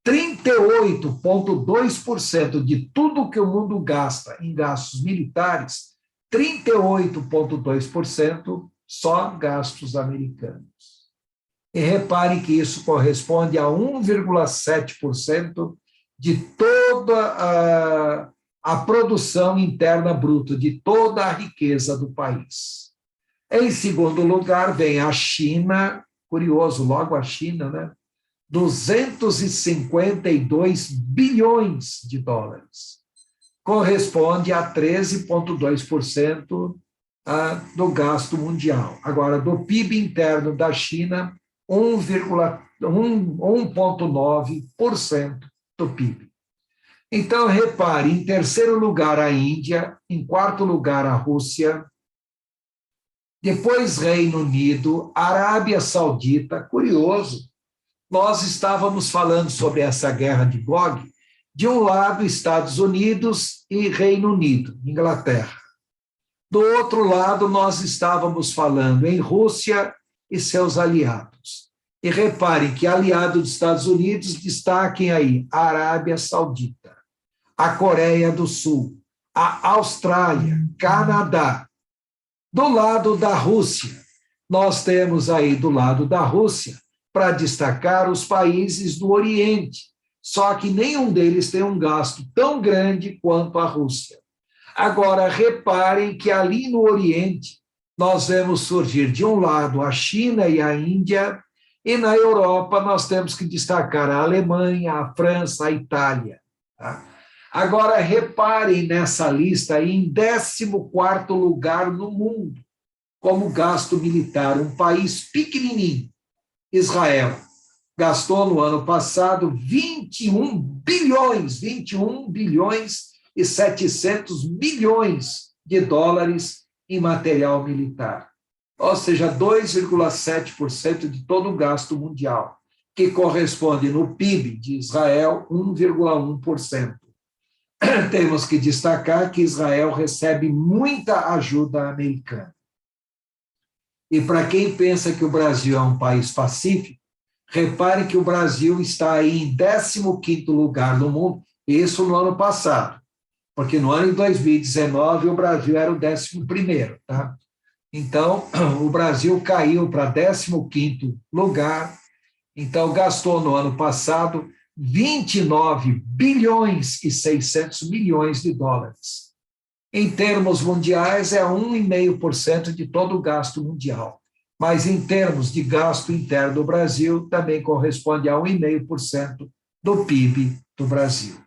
38,2% de tudo que o mundo gasta em gastos militares, 38,2% só gastos americanos. E repare que isso corresponde a 1,7% de toda a produção interna bruta, de toda a riqueza do país. Em segundo lugar, vem a China, curioso, logo a China, né? 252 bilhões de dólares. Corresponde a 13,2% do gasto mundial. Agora, do PIB interno da China, 1,9% do PIB. Então, repare, em terceiro lugar a Índia, em quarto lugar a Rússia, depois Reino Unido, Arábia Saudita, curioso, nós estávamos falando sobre essa guerra de Gog, de um lado Estados Unidos e Reino Unido, Inglaterra. Do outro lado, nós estávamos falando em Rússia e seus aliados. E reparem que aliado dos Estados Unidos, destaquem aí a Arábia Saudita, a Coreia do Sul, a Austrália, Canadá. Do lado da Rússia, nós temos aí do lado da Rússia, para destacar os países do Oriente, só que nenhum deles tem um gasto tão grande quanto a Rússia. Agora, reparem que ali no Oriente, nós vemos surgir de um lado a China e a Índia, e na Europa nós temos que destacar a Alemanha, a França, a Itália. Tá? Agora, reparem nessa lista aí, em 14º lugar no mundo, como gasto militar, um país pequenininho, Israel, gastou no ano passado 21 bilhões e 700 milhões de dólares em material militar. Ou seja, 2,7% de todo o gasto mundial, que corresponde no PIB de Israel 1,1%. Temos que destacar que Israel recebe muita ajuda americana. E para quem pensa que o Brasil é um país pacífico, repare que o Brasil está aí em 15º lugar no mundo, isso no ano passado, porque no ano de 2019 o Brasil era o 11º, tá? Então, o Brasil caiu para 15º lugar, então gastou no ano passado 29 bilhões e 600 milhões de dólares. Em termos mundiais, é 1,5% de todo o gasto mundial. Mas em termos de gasto interno do Brasil, também corresponde a 1,5% do PIB do Brasil.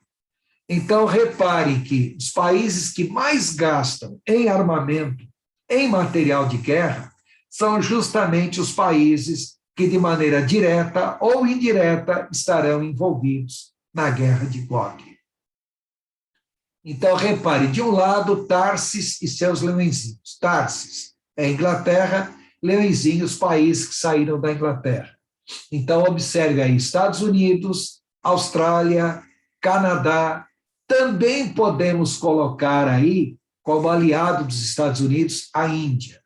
Então, repare que os países que mais gastam em armamento, em material de guerra, são justamente os países que, de maneira direta ou indireta, estarão envolvidos na guerra de Gog. Então, repare, de um lado, Tarsis e seus leõezinhos. Tarsis é Inglaterra, leõezinhos, países que saíram da Inglaterra. Então, observe aí, Estados Unidos, Austrália, Canadá, também podemos colocar aí, como aliado dos Estados Unidos, a Índia.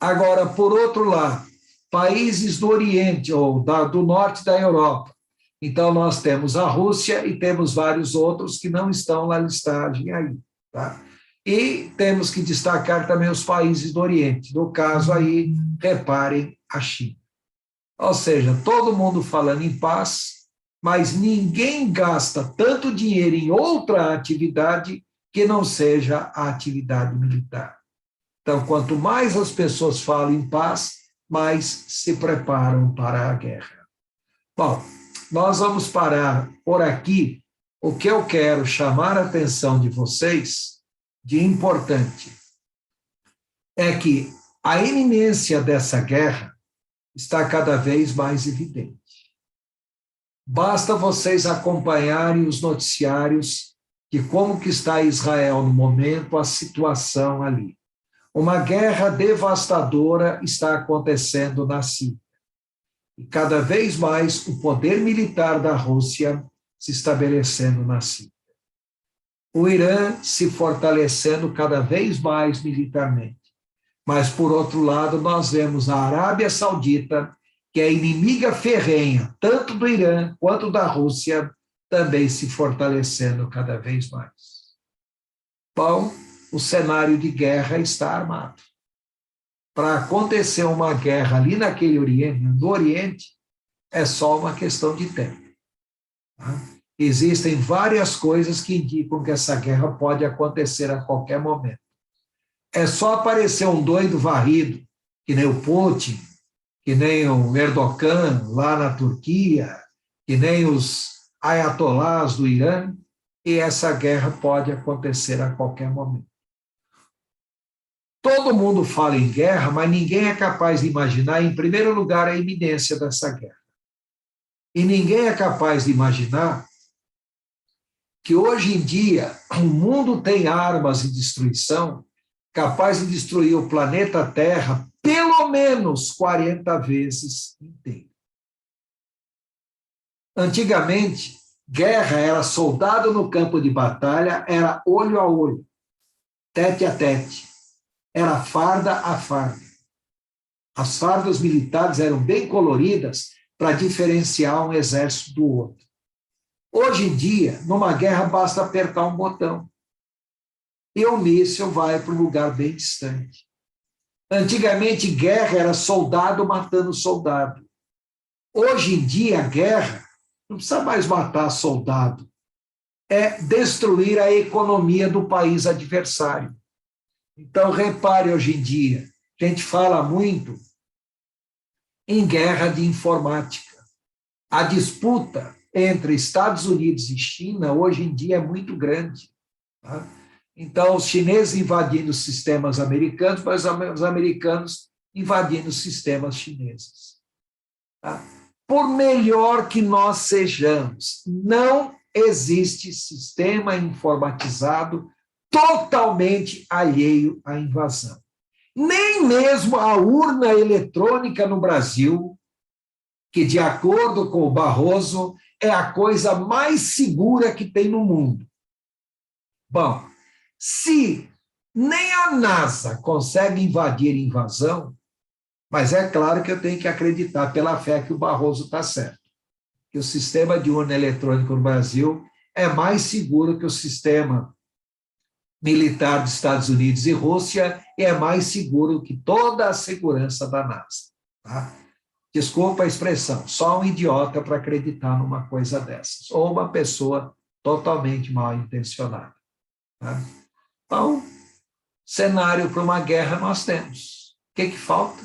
Agora, por outro lado, países do Oriente ou do norte da Europa. Então, nós temos a Rússia e temos vários outros que não estão na listagem aí. Tá? E temos que destacar também os países do Oriente. No caso aí, reparem a China. Ou seja, todo mundo falando em paz, mas ninguém gasta tanto dinheiro em outra atividade que não seja a atividade militar. Então, quanto mais as pessoas falam em paz, mais se preparam para a guerra. Bom, nós vamos parar por aqui. O que eu quero chamar a atenção de vocês, de importante, é que a iminência dessa guerra está cada vez mais evidente. Basta vocês acompanharem os noticiários de como que está Israel no momento, a situação ali. Uma guerra devastadora está acontecendo na Síria. E cada vez mais o poder militar da Rússia se estabelecendo na Síria. O Irã se fortalecendo cada vez mais militarmente. Mas, por outro lado, nós vemos a Arábia Saudita, que é inimiga ferrenha, tanto do Irã quanto da Rússia, também se fortalecendo cada vez mais. Bom, o cenário de guerra está armado. Para acontecer uma guerra ali naquele Oriente, no Oriente, é só uma questão de tempo. Tá? Existem várias coisas que indicam que essa guerra pode acontecer a qualquer momento. É só aparecer um doido varrido, que nem o Putin, que nem o Erdogan lá na Turquia, que nem os ayatolás do Irã, e essa guerra pode acontecer a qualquer momento. Todo mundo fala em guerra, mas ninguém é capaz de imaginar, em primeiro lugar, a iminência dessa guerra. E ninguém é capaz de imaginar que hoje em dia o mundo tem armas de destruição capaz de destruir o planeta Terra pelo menos 40 vezes inteiro. Antigamente, guerra era soldado no campo de batalha, era olho a olho, tete a tete, era farda a farda. As fardas militares eram bem coloridas para diferenciar um exército do outro. Hoje em dia, numa guerra, basta apertar um botão e o míssil vai para um lugar bem distante. Antigamente, guerra era soldado matando soldado. Hoje em dia, a guerra não precisa mais matar soldado, é destruir a economia do país adversário. Então, repare hoje em dia, a gente fala muito em guerra de informática. A disputa entre Estados Unidos e China, hoje em dia, é muito grande. Tá? Então, os chineses invadindo os sistemas americanos, mas os americanos invadindo os sistemas chineses. Tá? Por melhor que nós sejamos, não existe sistema informatizado totalmente alheio à invasão. Nem mesmo a urna eletrônica no Brasil, que, de acordo com o Barroso, é a coisa mais segura que tem no mundo. Bom, se nem a NASA consegue invadir invasão, mas é claro que eu tenho que acreditar pela fé que o Barroso está certo, que o sistema de urna eletrônica no Brasil é mais seguro que o sistema militar dos Estados Unidos e Rússia e é mais seguro que toda a segurança da NASA. Tá? Desculpa a expressão, só um idiota para acreditar numa coisa dessas, ou uma pessoa totalmente mal intencionada. Tá? Então, cenário para uma guerra nós temos. O que falta?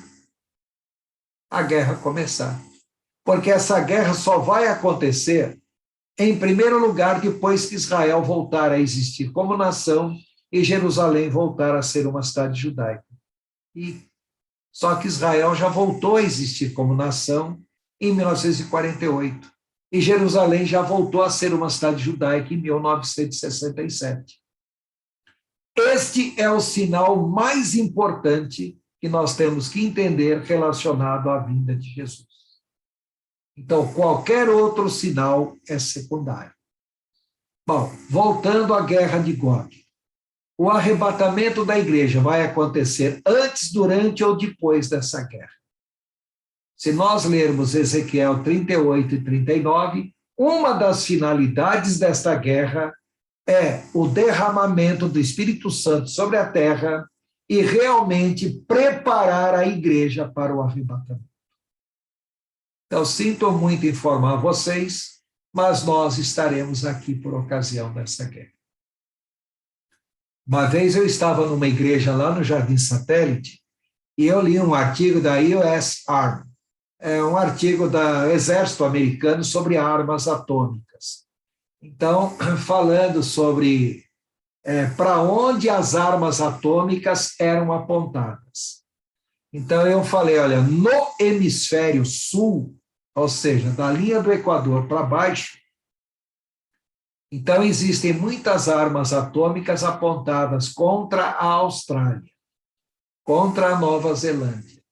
A guerra começar. Porque essa guerra só vai acontecer, em primeiro lugar, depois que Israel voltar a existir como nação e Jerusalém voltar a ser uma cidade judaica. Só que Israel já voltou a existir como nação em 1948. E Jerusalém já voltou a ser uma cidade judaica em 1967. Este é o sinal mais importante que nós temos que entender relacionado à vinda de Jesus. Então, qualquer outro sinal é secundário. Bom, voltando à guerra de Gog. O arrebatamento da igreja vai acontecer antes, durante ou depois dessa guerra. Se nós lermos Ezequiel 38 e 39, uma das finalidades desta guerra é o derramamento do Espírito Santo sobre a terra e realmente preparar a igreja para o arrebatamento. Então, sinto muito informar vocês, mas nós estaremos aqui por ocasião dessa guerra. Uma vez eu estava numa igreja lá no Jardim Satélite e eu li um artigo da US Army, um artigo do Exército Americano sobre armas atômicas. Então, falando sobre para onde as armas atômicas eram apontadas. Então, eu falei, olha, no hemisfério sul, ou seja, da linha do Equador para baixo, então existem muitas armas atômicas apontadas contra a Austrália, contra a Nova Zelândia.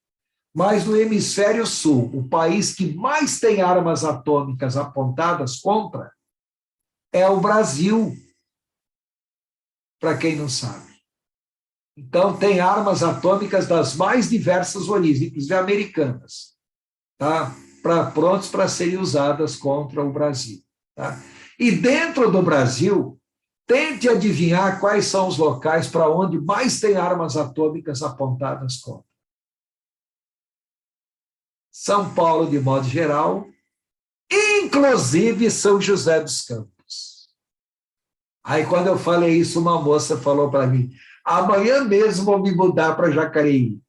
Mas no hemisfério sul, o país que mais tem armas atômicas apontadas contra é o Brasil, para quem não sabe. Então, tem armas atômicas das mais diversas origens, inclusive americanas, tá? Prontos para serem usadas contra o Brasil. Tá? E dentro do Brasil, tente adivinhar quais são os locais para onde mais tem armas atômicas apontadas contra. São Paulo, de modo geral, inclusive São José dos Campos. Aí, quando eu falei isso, uma moça falou para mim, amanhã mesmo vou me mudar para Jacareí.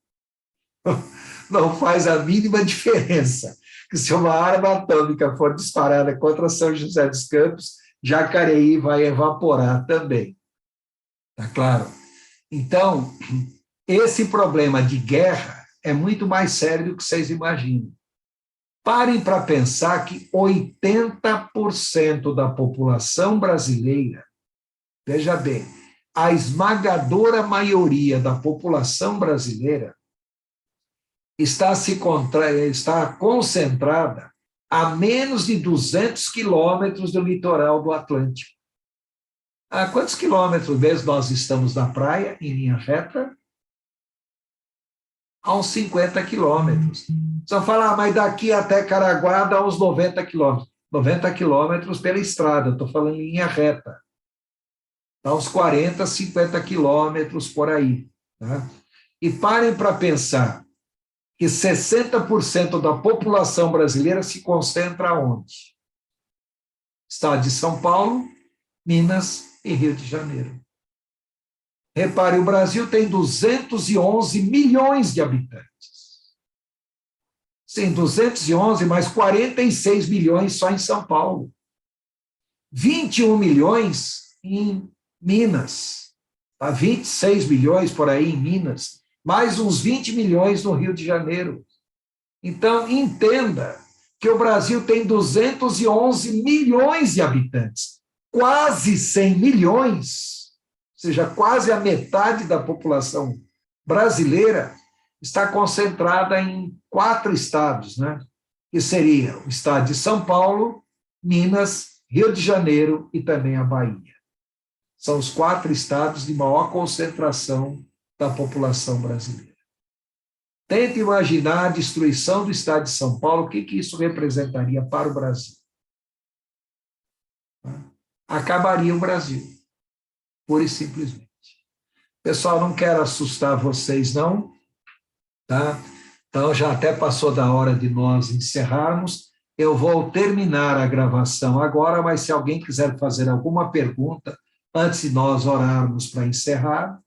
Não faz a mínima diferença, que se uma arma atômica for disparada contra São José dos Campos, Jacareí vai evaporar também. Tá claro? Então, esse problema de guerra é muito mais sério do que vocês imaginam. Parem para pensar que 80% da população brasileira, veja bem, a esmagadora maioria da população brasileira está concentrada a menos de 200 quilômetros do litoral do Atlântico. A quantos quilômetros mesmo nós estamos da praia, em linha reta? A uns 50 quilômetros. Só falar, mas daqui até Caraguá dá uns 90 quilômetros. 90 quilômetros pela estrada, estou falando em linha reta. Dá uns 40, 50 quilômetros por aí. Tá? E parem para pensar que 60% da população brasileira se concentra onde? Estado de São Paulo, Minas e Rio de Janeiro. Repare, o Brasil tem 211 milhões de habitantes. Sim, 211, mas 46 milhões só em São Paulo. 21 milhões em Minas. 26 milhões por aí em Minas. Mais uns 20 milhões no Rio de Janeiro. Então, entenda que o Brasil tem 211 milhões de habitantes. Quase 100 milhões, ou seja, quase a metade da população brasileira está concentrada em 4 estados, né? Que seriam o estado de São Paulo, Minas, Rio de Janeiro e também a Bahia. São os 4 estados de maior concentração da população brasileira. Tente imaginar a destruição do estado de São Paulo, o que isso representaria para o Brasil. Acabaria o Brasil, pura e simplesmente. Pessoal, não quero assustar vocês, não, tá? Então, já até passou da hora de nós encerrarmos. Eu vou terminar a gravação agora, mas se alguém quiser fazer alguma pergunta, antes de nós orarmos para encerrar,